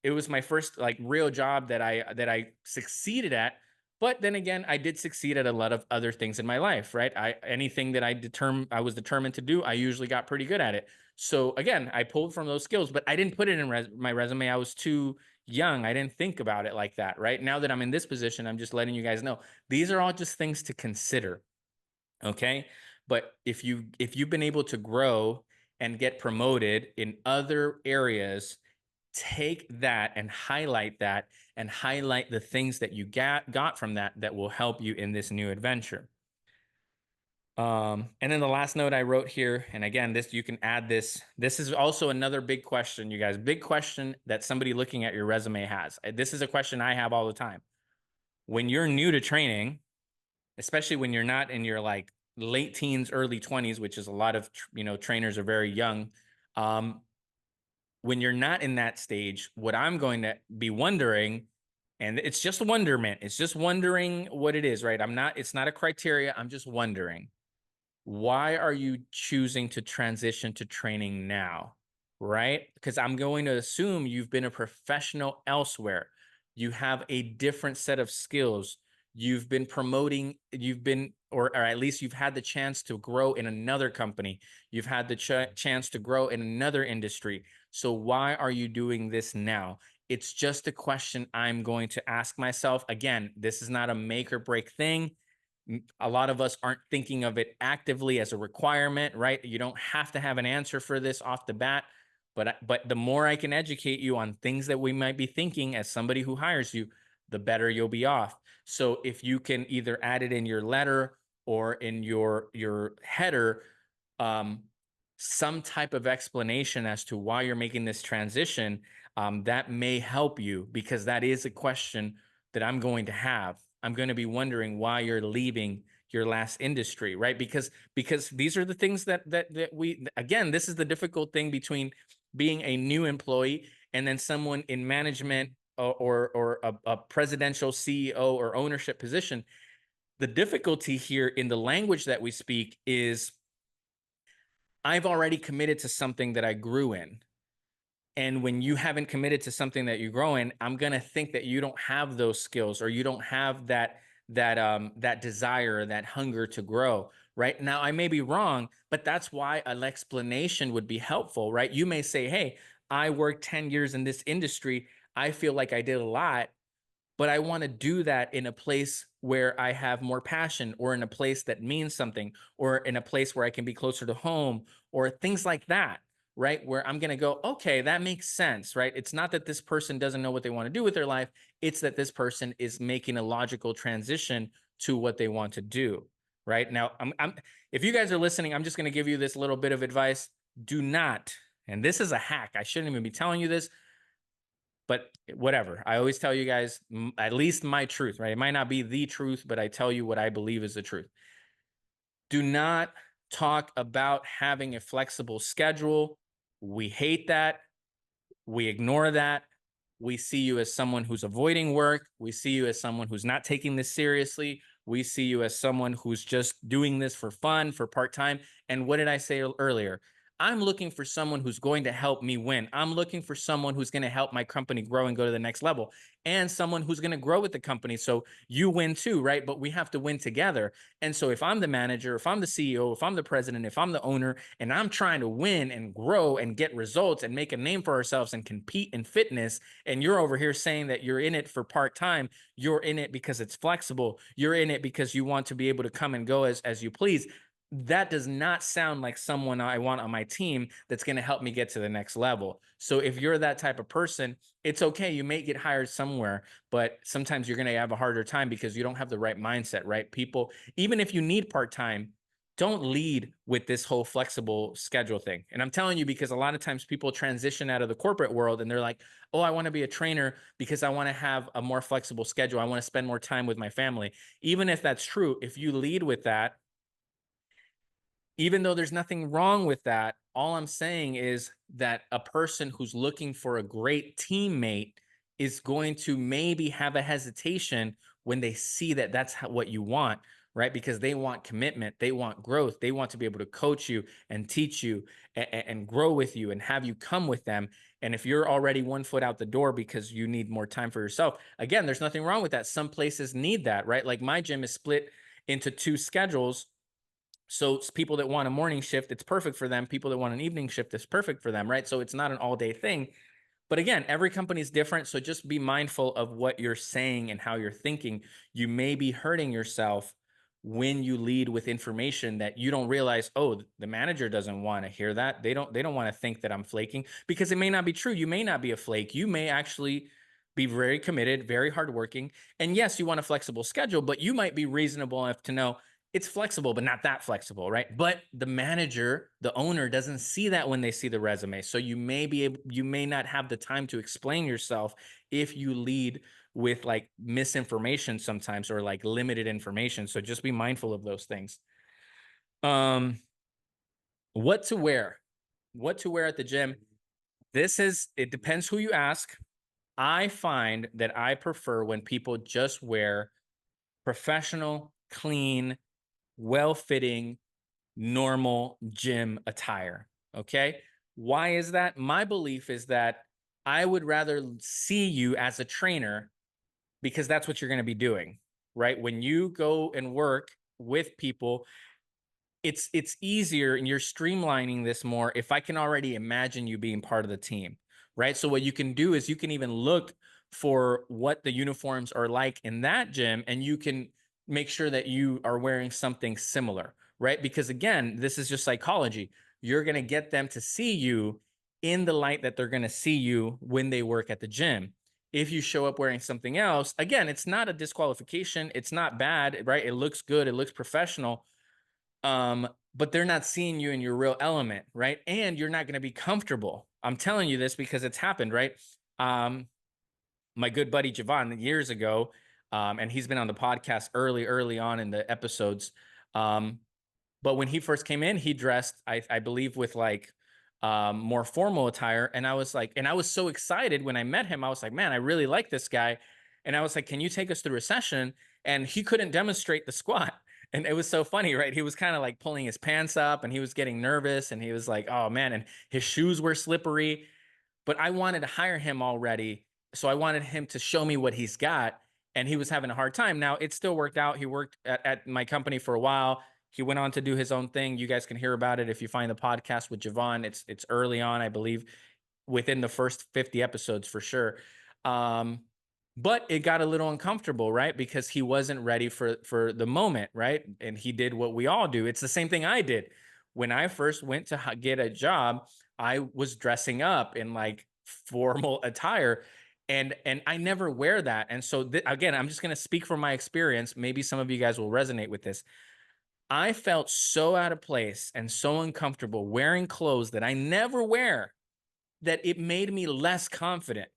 it was my first like real job that I succeeded at. But then again, I did succeed at a lot of other things in my life, right? Anything that I was determined to do, I usually got pretty good at it. So again, I pulled from those skills, but I didn't put it in my resume. I was too young. I didn't think about it like that, right? Now that I'm in this position, I'm just letting you guys know these are all just things to consider. Okay? But if you've been able to grow and get promoted in other areas, take that and highlight the things that you got from that will help you in this new adventure. And then the last note I wrote here, and again, this, you can add this. This is also another big question, you guys, big question that somebody looking at your resume has. This is a question I have all the time. When you're new to training, especially when you're not in your like late teens, early 20s, which is a lot of, trainers are very young. When you're not in that stage, what I'm going to be wondering, and it's just wonderment, it's just wondering what it is, right? It's not a criteria. I'm just wondering, why are you choosing to transition to training now, right? Because I'm going to assume you've been a professional elsewhere. You have a different set of skills. You've been promoting, or at least you've had the chance to grow in another company. You've had the chance to grow in another industry. So why are you doing this now? It's just a question I'm going to ask myself. Again, this is not a make or break thing. A lot of us aren't thinking of it actively as a requirement, right? You don't have to have an answer for this off the bat. But the more I can educate you on things that we might be thinking as somebody who hires you, the better you'll be off. So if you can either add it in your letter or in your header, um, some type of explanation as to why you're making this transition, that may help you, because that is a question that I'm going to have. I'm going to be wondering why you're leaving your last industry, right? Because these are the things that we, again, this is the difficult thing between being a new employee and then someone in management or a presidential CEO or ownership position. The difficulty here in the language that we speak is I've already committed to something that I grew in. And when you haven't committed to something that you grow in, I'm going to think that you don't have those skills, or you don't have that desire, that hunger to grow. Right now, I may be wrong, but that's why an explanation would be helpful, right? You may say, hey, I worked 10 years in this industry. I feel like I did a lot, but I want to do that in a place where I have more passion, or in a place that means something, or in a place where I can be closer to home, or things like that, right? Where I'm going to go, okay, that makes sense, right? It's not that this person doesn't know what they want to do with their life. It's that this person is making a logical transition to what they want to do, right? Now, if you guys are listening, I'm just going to give you this little bit of advice. Do not, and this is a hack, I shouldn't even be telling you this, but whatever. I always tell you guys at least my truth, right? It might not be the truth, but I tell you what I believe is the truth. Do not talk about having a flexible schedule. We hate that. We ignore that. We see you as someone who's avoiding work. We see you as someone who's not taking this seriously. We see you as someone who's just doing this for fun, for part-time. And what did I say earlier? I'm looking for someone who's going to help me win. I'm looking for someone who's going to help my company grow and go to the next level, and someone who's going to grow with the company. So you win too, right? But we have to win together. And so if I'm the manager, if I'm the CEO, if I'm the president, if I'm the owner, and I'm trying to win and grow and get results and make a name for ourselves and compete in fitness, and you're over here saying that you're in it for part-time, you're in it because it's flexible, you're in it because you want to be able to come and go as you please, that does not sound like someone I want on my team that's going to help me get to the next level. So if you're that type of person, it's okay. You may get hired somewhere, but sometimes you're going to have a harder time because you don't have the right mindset, right? People, even if you need part-time, don't lead with this whole flexible schedule thing. And I'm telling you, because a lot of times people transition out of the corporate world and they're like, oh, I want to be a trainer because I want to have a more flexible schedule. I want to spend more time with my family. Even if that's true, if you lead with that, even though there's nothing wrong with that, all I'm saying is that a person who's looking for a great teammate is going to maybe have a hesitation when they see that that's what you want, right? Because they want commitment, they want growth, they want to be able to coach you and teach you and grow with you and have you come with them. And if you're already 1 foot out the door because you need more time for yourself, again, there's nothing wrong with that. Some places need that, right? Like my gym is split into 2 schedules. So people that want a morning shift, it's perfect for them. People that want an evening shift, it's perfect for them, right? So it's not an all-day thing. But again, every company is different. So just be mindful of what you're saying and how you're thinking. You may be hurting yourself when you lead with information that you don't realize, oh, the manager doesn't want to hear that. They don't want to think that I'm flaking, because it may not be true. You may not be a flake. You may actually be very committed, very hardworking. And yes, you want a flexible schedule, but you might be reasonable enough to know it's flexible, but not that flexible, right? But the manager, the owner, doesn't see that when they see the resume. So you may not have the time to explain yourself if you lead with like misinformation sometimes, or like limited information. So just be mindful of those things. What to wear at the gym. It depends who you ask. I find that I prefer when people just wear professional, clean, well-fitting, normal gym attire. Okay. Why is that? My belief is that I would rather see you as a trainer, because that's what you're going to be doing, right? When you go and work with people, it's easier, and you're streamlining this more if I can already imagine you being part of the team, right? So what you can do is you can even look for what the uniforms are like in that gym, and you can make sure that you are wearing something similar, right? Because again, this is just psychology. You're going to get them to see you in the light that they're going to see you when they work at the gym. If you show up wearing something else, again, it's not a disqualification. It's not bad, right? It looks good. It looks professional. But they're not seeing you in your real element, right? And you're not going to be comfortable. I'm telling you this because it's happened, right? My good buddy Javon years ago, and he's been on the podcast early on in the episodes. But when he first came in, he dressed, I believe, with like more formal attire. And I was like, and I was so excited when I met him. I was like, man, I really like this guy. And I was like, can you take us through a session? And he couldn't demonstrate the squat. And it was so funny, right? He was kind of like pulling his pants up and he was getting nervous and he was like, oh man, and his shoes were slippery. But I wanted to hire him already. So I wanted him to show me what he's got. And he was having a hard time. Now, it still worked out. He worked at my company for a while. He went on to do his own thing. You guys can hear about it if you find the podcast with Javon. It's early on, I believe, within the first 50 episodes for sure. But it got a little uncomfortable, right? Because he wasn't ready for the moment, right? And he did what we all do. It's the same thing I did. When I first went to get a job, I was dressing up in like formal attire, and I never wear that. And so again, I'm just going to speak from my experience. Maybe some of you guys will resonate with this. I felt so out of place and so uncomfortable wearing clothes that I never wear that it made me less confident.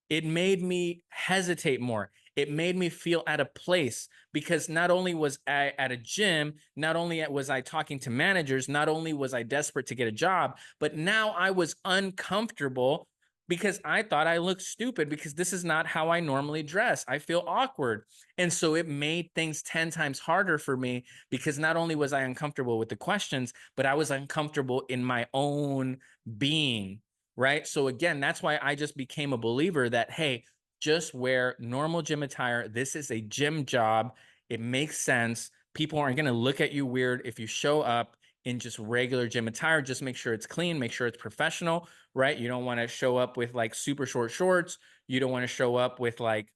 It made me hesitate more. It made me feel out of place because not only was I at a gym, not only was I talking to managers, not only was I desperate to get a job, but now I was uncomfortable because I thought I looked stupid because this is not how I normally dress. I feel awkward. And so it made things 10 times harder for me because not only was I uncomfortable with the questions, but I was uncomfortable in my own being, right? So again, that's why I just became a believer that, hey, just wear normal gym attire. This is a gym job. It makes sense. People aren't going to look at you weird if you show up in just regular gym attire. Just make sure it's clean, make sure it's professional, right? You don't want to show up with like super short shorts. You don't want to show up with like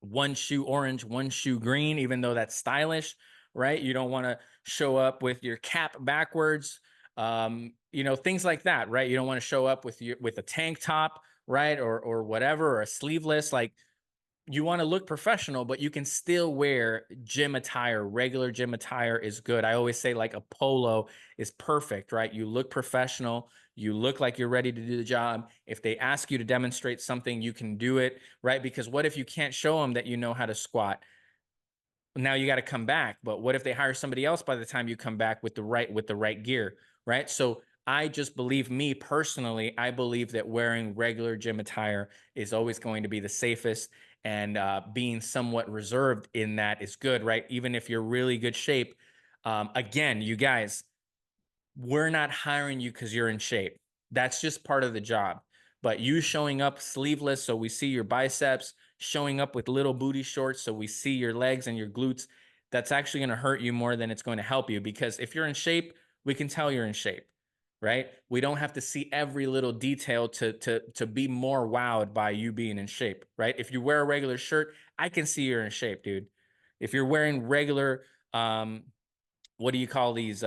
one shoe orange, one shoe green, even though that's stylish, right? You don't want to show up with your cap backwards, things like that, right? You don't want to show up with a tank top, right? Or whatever, or a sleeveless. Like, you want to look professional, but you can still wear gym attire. Regular gym attire is good. I always say like a polo is perfect, right? You look professional. You look like you're ready to do the job. If they ask you to demonstrate something, you can do it, right? Because what if you can't show them that you know how to squat? Now you got to come back. But what if they hire somebody else by the time you come back with the right gear, right? So I just believe, me personally, I believe that wearing regular gym attire is always going to be the safest, and being somewhat reserved in that is good, right? Even if you're really good shape. Again, you guys, we're not hiring you because you're in shape. That's just part of the job. But you showing up sleeveless so we see your biceps, showing up with little booty shorts so we see your legs and your glutes, that's actually going to hurt you more than it's going to help you. Because if you're in shape, we can tell you're in shape, right? We don't have to see every little detail to be more wowed by you being in shape, right? If you wear a regular shirt, I can see you're in shape, dude. If you're wearing regular, what do you call these,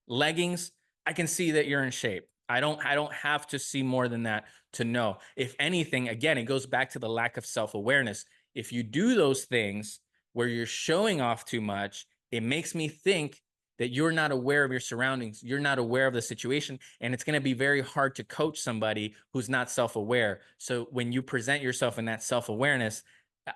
leggings, I can see that you're in shape. I don't have to see more than that to know. If anything, again, it goes back to the lack of self-awareness. If you do those things where you're showing off too much, it makes me think that you're not aware of your surroundings, you're not aware of the situation, and it's going to be very hard to coach somebody who's not self-aware. So when you present yourself in that self-awareness,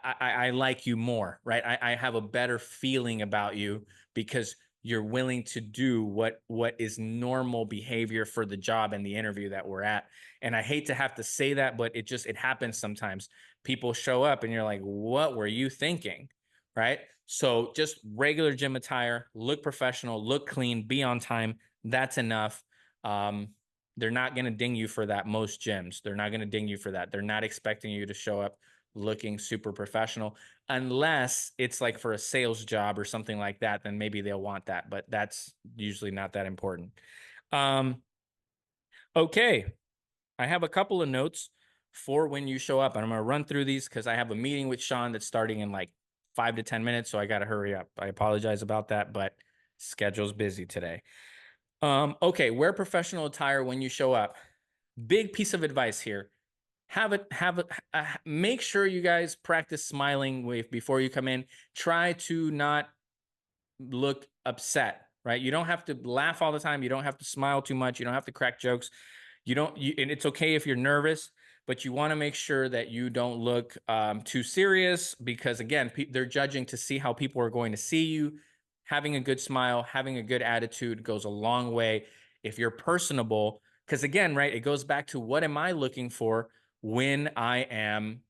I like you more, right? I have a better feeling about you because you're willing to do what is normal behavior for the job and the interview that we're at. And I hate to have to say that, but it happens sometimes. People show up and you're like, what were you thinking? Right? So just regular gym attire, look professional, look clean, be on time. That's enough. They're not going to ding you for that. Most gyms, they're not going to ding you for that. They're not expecting you to show up looking super professional, unless it's like for a sales job or something like that. Then maybe they'll want that, but that's usually not that important. Okay. I have a couple of notes for when you show up, and I'm going to run through these because I have a meeting with Sean that's starting in like 5 to 10 minutes. So I got to hurry up. I apologize about that, but schedule's busy today. Okay. Wear professional attire when you show up. Big piece of advice here. Make sure you guys practice smiling before you come in. Try to not look upset, right? You don't have to laugh all the time. You don't have to smile too much. You don't have to crack jokes. And it's okay if you're nervous, but you want to make sure that you don't look too serious because again, they're judging to see how people are going to see you. Having a good smile, having a good attitude goes a long way. If you're personable, because again, right, it goes back to what am I looking for when I am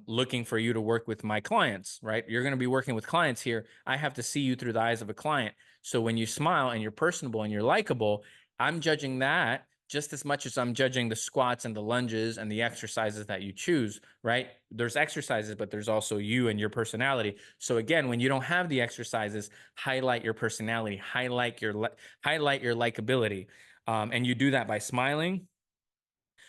looking for you to work with my clients, right? You're going to be working with clients here. I have to see you through the eyes of a client. So when you smile and you're personable and you're likable, I'm judging that just as much as I'm judging the squats and the lunges and the exercises that you choose, right? There's exercises, but there's also you and your personality. So again, when you don't have the exercises, highlight your personality, highlight your likability. And you do that by smiling.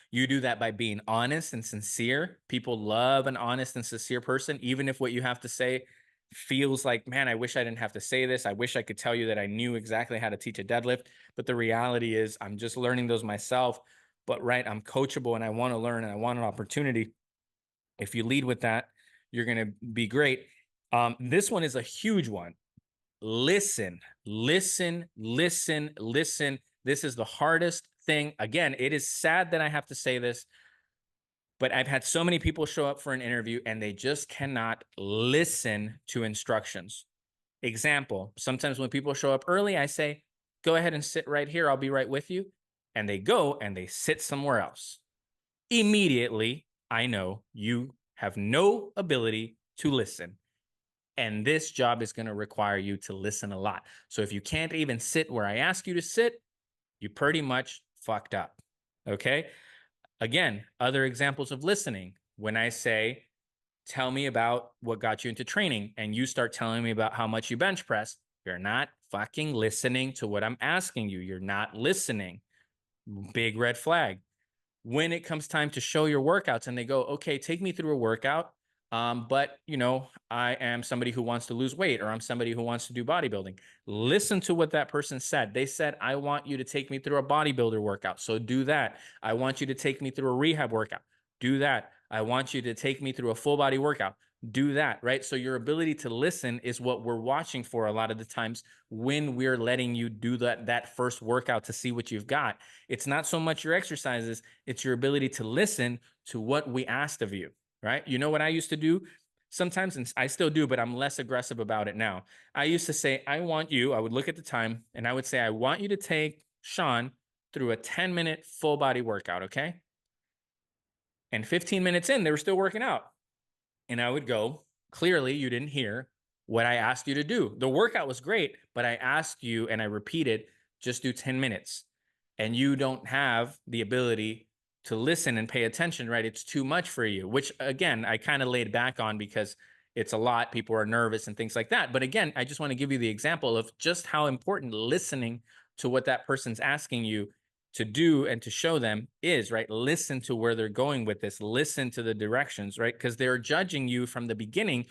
You do that by being honest and sincere. People love an honest and sincere person, even if what you have to say feels like, man, I wish I didn't have to say this. I wish I could tell you that I knew exactly how to teach a deadlift. But the reality is, I'm just learning those myself. But right, I'm coachable and I want to learn and I want an opportunity. If you lead with that, you're going to be great. This one is a huge one. Listen, listen, listen, listen. This is the hardest thing. Again, it is sad that I have to say this, but I've had so many people show up for an interview and they just cannot listen to instructions. Example, sometimes when people show up early, I say, go ahead and sit right here. I'll be right with you. And they go and they sit somewhere else. Immediately, I know you have no ability to listen. And this job is going to require you to listen a lot. So if you can't even sit where I ask you to sit, you pretty much fucked up. Okay. Again, other examples of listening. When I say, tell me about what got you into training, and you start telling me about how much you bench press, you're not fucking listening to what I'm asking you. You're not listening. Big red flag. When it comes time to show your workouts and they go, okay, take me through a workout. But I am somebody who wants to lose weight, or I'm somebody who wants to do bodybuilding. Listen to what that person said. They said, I want you to take me through a bodybuilder workout. So do that. I want you to take me through a rehab workout. Do that. I want you to take me through a full body workout. Do that, right? So your ability to listen is what we're watching for a lot of the times when we're letting you do that first workout to see what you've got. It's not so much your exercises, it's your ability to listen to what we asked of you, right? You know what I used to do sometimes, and I still do, but I'm less aggressive about it now. I used to say, I would look at the time and I would say, I want you to take Sean through a 10-minute full body workout, okay? And 15 minutes in, they were still working out. And I would go, clearly you didn't hear what I asked you to do. The workout was great, but I asked you and I repeated, just do 10 minutes. And you don't have the ability to listen and pay attention, right? It's too much for you, which again, I kind of laid back on because it's a lot. People are nervous and things like that. But again, I just want to give you the example of just how important listening to what that person's asking you to do and to show them is, right? Listen to where they're going with this, listen to the directions, right? Because they're judging you from the beginning.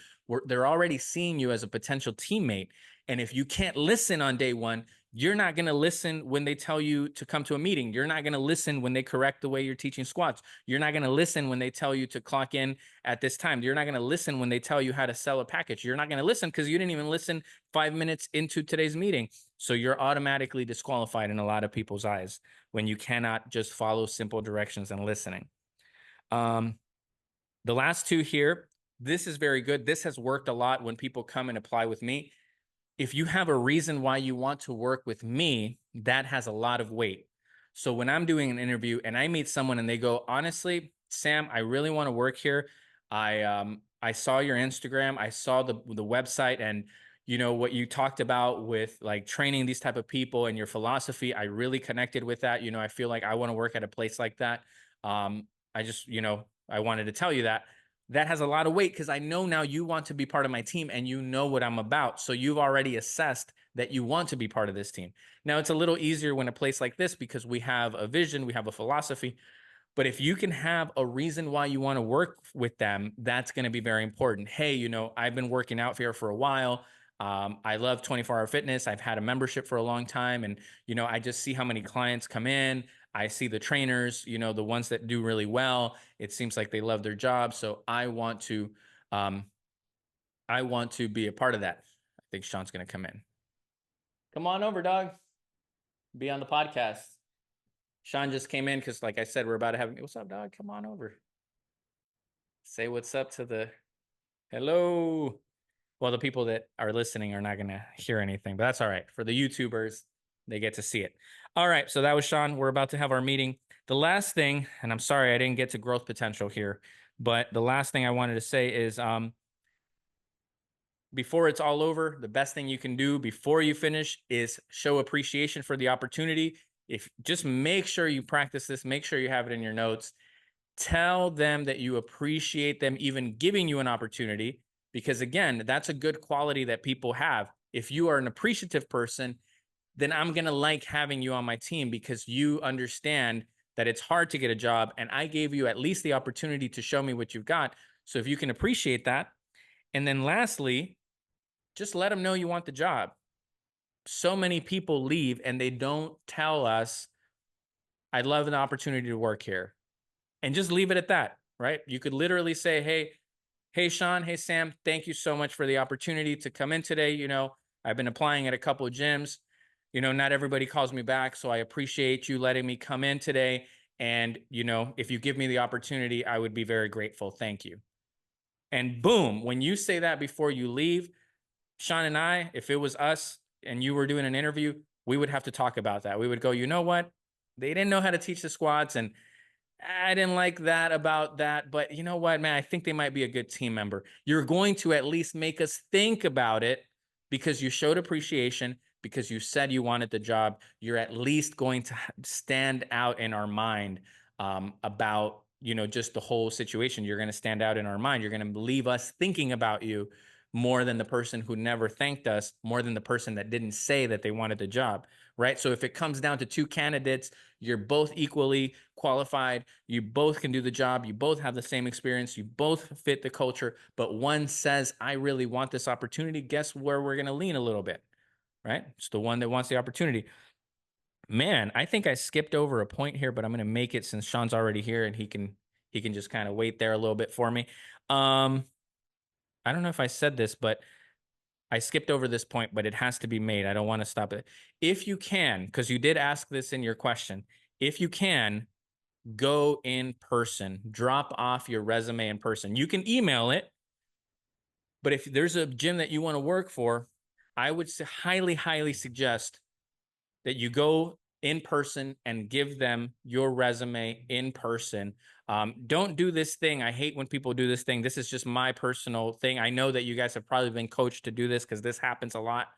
They're already seeing you as a potential teammate. And if you can't listen on day one, you're not going to listen when they tell you to come to a meeting. You're not going to listen when they correct the way you're teaching squats. You're not going to listen when they tell you to clock in at this time. You're not going to listen when they tell you how to sell a package. You're not going to listen because you didn't even listen 5 minutes into today's meeting. So you're automatically disqualified in a lot of people's eyes when you cannot just follow simple directions and listening. The last two here, this is very good. This has worked a lot when people come and apply with me. If you have a reason why you want to work with me, that has a lot of weight. So when I'm doing an interview and I meet someone and they go, honestly, Sam, I really want to work here. I saw your Instagram, I saw the website, and what you talked about with like training these type of people and your philosophy, I really connected with that. I feel like I want to work at a place like that. I just, I wanted to tell you that. That has a lot of weight because I know now you want to be part of my team and you know what I'm about. So you've already assessed that you want to be part of this team. Now it's a little easier when a place like this because we have a vision, we have a philosophy. But if you can have a reason why you want to work with them, that's going to be very important. Hey, I've been working out here for a while. I love 24-hour fitness. I've had a membership for a long time. And, I just see how many clients come in. I see the trainers, the ones that do really well. It seems like they love their job. So um, I want to be a part of that. I think Sean's going to come in. Come on over, dog. Be on the podcast. Sean just came in because, like I said, we're about to have. What's up, dog? Come on over. Say what's up to the. Hello. Well, the people that are listening are not going to hear anything, but that's all right. For the YouTubers, they get to see it. All right. So that was Sean. We're about to have our meeting. The last thing, and I'm sorry I didn't get to growth potential here, but the last thing I wanted to say is before it's all over, the best thing you can do before you finish is show appreciation for the opportunity. If just make sure you practice this, make sure you have it in your notes. Tell them that you appreciate them even giving you an opportunity, because again, that's a good quality that people have. If you are an appreciative person, then I'm going to like having you on my team because you understand that it's hard to get a job and I gave you at least the opportunity to show me what you've got. So if you can appreciate that. And then lastly, just let them know you want the job. So many people leave and they don't tell us, I'd love an opportunity to work here. And just leave it at that, right? You could literally say, hey, Sean, hey, Sam, thank you so much for the opportunity to come in today. I've been applying at a couple of gyms. Not everybody calls me back. So I appreciate you letting me come in today. And, if you give me the opportunity, I would be very grateful. Thank you. And boom, when you say that before you leave, Sean and I, if it was us and you were doing an interview, we would have to talk about that. We would go, you know what? They didn't know how to teach the squats and I didn't like that about that, but you know what, man, I think they might be a good team member. You're going to at least make us think about it because you showed appreciation, because you said you wanted the job. You're at least going to stand out in our mind about, just the whole situation. You're going to stand out in our mind. You're going to leave us thinking about you more than the person who never thanked us, more than the person that didn't say that they wanted the job, right? So if it comes down to two candidates, you're both equally qualified, you both can do the job, you both have the same experience, you both fit the culture, but one says, I really want this opportunity. Guess where we're going to lean a little bit, right? It's the one that wants the opportunity. Man, I think I skipped over a point here, but I'm going to make it since Sean's already here and he can just kind of wait there a little bit for me. I don't know if I said this, but I skipped over this point, but it has to be made. I don't want to stop it. If you can, because you did ask this in your question, if you can, go in person, drop off your resume in person. You can email it, but if there's a gym that you want to work for, I would highly, highly suggest that you go in person and give them your resume in person. Don't do this thing. I hate when people do this thing. This is just my personal thing. I know that you guys have probably been coached to do this because this happens a lot.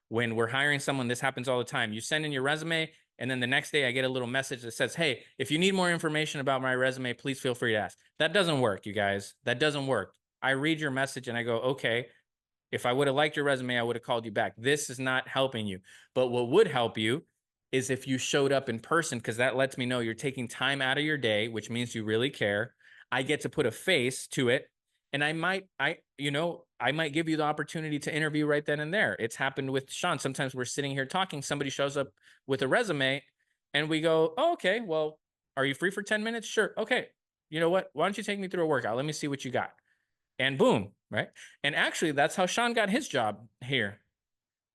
When we're hiring someone, this happens all the time. You send in your resume, and then the next day I get a little message that says, hey, if you need more information about my resume, please feel free to ask. That doesn't work, you guys. That doesn't work. I read your message and I go, okay, if I would have liked your resume, I would have called you back. This is not helping you. But what would help you is if you showed up in person, because that lets me know you're taking time out of your day, which means you really care. I get to put a face to it. And I might give you the opportunity to interview right then and there. It's happened with Sean. Sometimes we're sitting here talking, somebody shows up with a resume and we go, oh, okay, well, are you free for 10 minutes? Sure. Okay. You know what? Why don't you take me through a workout? Let me see what you got. And boom, right? And actually, that's how Sean got his job here.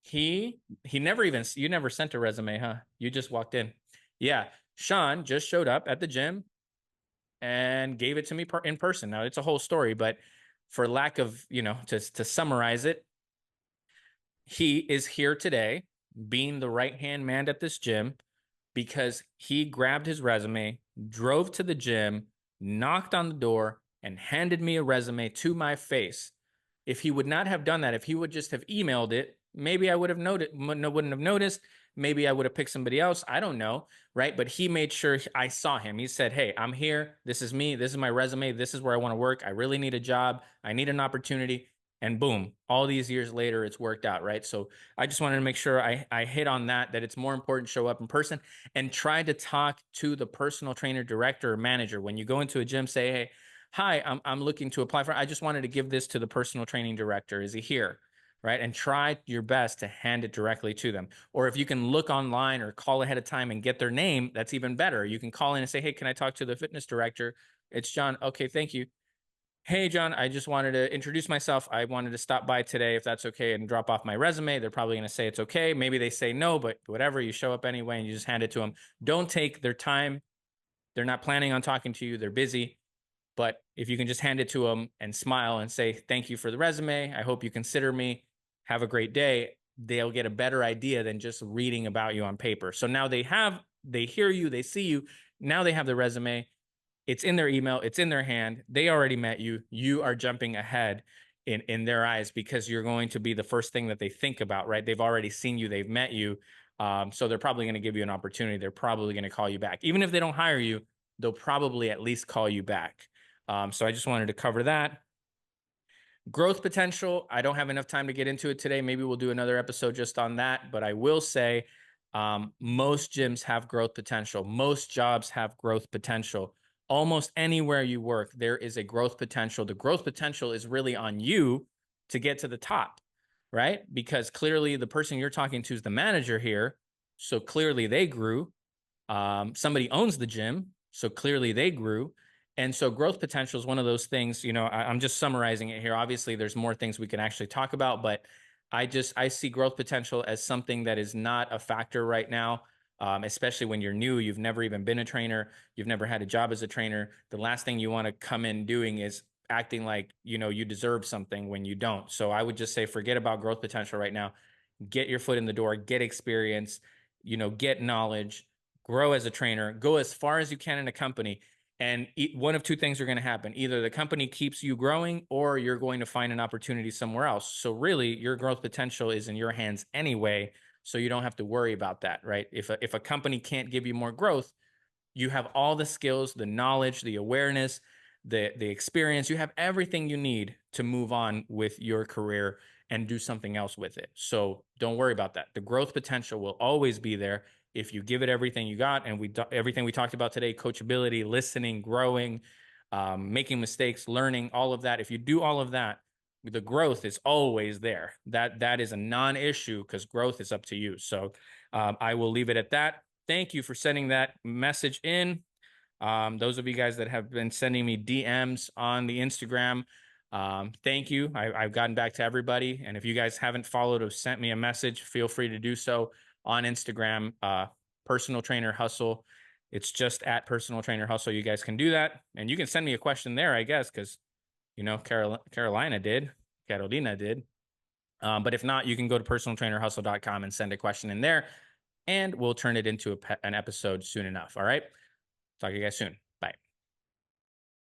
He never even, you never sent a resume, huh? You just walked in. Yeah. Sean just showed up at the gym and gave it to me in person. Now it's a whole story, but for lack of, to summarize it, he is here today being the right-hand man at this gym because he grabbed his resume, drove to the gym, knocked on the door, and handed me a resume to my face. If he would not have done that, if he would just have emailed it, maybe I would have wouldn't have noticed. Maybe I would have picked somebody else. I don't know, right? But he made sure I saw him. He said, hey, I'm here. This is me. This is my resume. This is where I want to work. I really need a job. I need an opportunity. and boom, all these years later, it's worked out, right? So I just wanted to make sure I hit on that it's more important to show up in person and try to talk to the personal trainer, director, or manager. When you go into a gym, say, hey, hi, I'm looking to apply for, I just wanted to give this to the personal training director. Is he here? Right. And try your best to hand it directly to them. Or if you can look online or call ahead of time and get their name, that's even better. You can call in and say, hey, can I talk to the fitness director? It's John. Okay, thank you. Hey, John, I just wanted to introduce myself. I wanted to stop by today, if that's okay, and drop off my resume. They're probably going to say it's okay. Maybe they say no, but whatever, you show up anyway and you just hand it to them. Don't take their time. They're not planning on talking to you. They're busy. But if you can just hand it to them and smile and say, thank you for the resume. I hope you consider me. Have a great day. They'll get a better idea than just reading about you on paper. So now they hear you, they see you. Now they have the resume. It's in their email. It's in their hand. They already met you. You are jumping ahead in their eyes because you're going to be the first thing that they think about, right? They've already seen you. They've met you. So they're probably going to give you an opportunity. They're probably going to call you back. Even if they don't hire you, they'll probably at least call you back. So I just wanted to cover that. Growth potential, I don't have enough time to get into it today. Maybe we'll do another episode just on that. But I will say most gyms have growth potential. Most jobs have growth potential. Almost anywhere you work, there is a growth potential. The growth potential is really on you to get to the top, right? Because clearly the person you're talking to is the manager here. So clearly they grew. Somebody owns the gym. So clearly they grew. And so growth potential is one of those things, I'm just summarizing it here. Obviously, there's more things we can actually talk about, but I see growth potential as something that is not a factor right now. Especially when you're new, you've never even been a trainer, you've never had a job as a trainer. The last thing you want to come in doing is acting like, you deserve something when you don't. So I would just say, forget about growth potential right now. Get your foot in the door, get experience, get knowledge, grow as a trainer, go as far as you can in a company. And one of two things are going to happen. Either the company keeps you growing or you're going to find an opportunity somewhere else. So really your growth potential is in your hands anyway. So you don't have to worry about that, right? If a company can't give you more growth, you have all the skills, the knowledge, the awareness, the experience. You have everything you need to move on with your career and do something else with it. So don't worry about that. The growth potential will always be there if you give it everything you got. And everything we talked about today, coachability, listening, growing, making mistakes, learning, all of that. If you do all of that, the growth is always there. That is a non-issue because growth is up to you. So I will leave it at that. Thank you for sending that message in. Those of you guys that have been sending me DMs on the Instagram, thank you. I've gotten back to everybody. And if you guys haven't followed or sent me a message, feel free to do so on Instagram, Personal Trainer Hustle. It's just at Personal Trainer Hustle. You guys can do that. And you can send me a question there, I guess, because Carolina did. But if not, you can go to personaltrainerhustle.com and send a question in there, and we'll turn it into an episode soon enough. All right. Talk to you guys soon.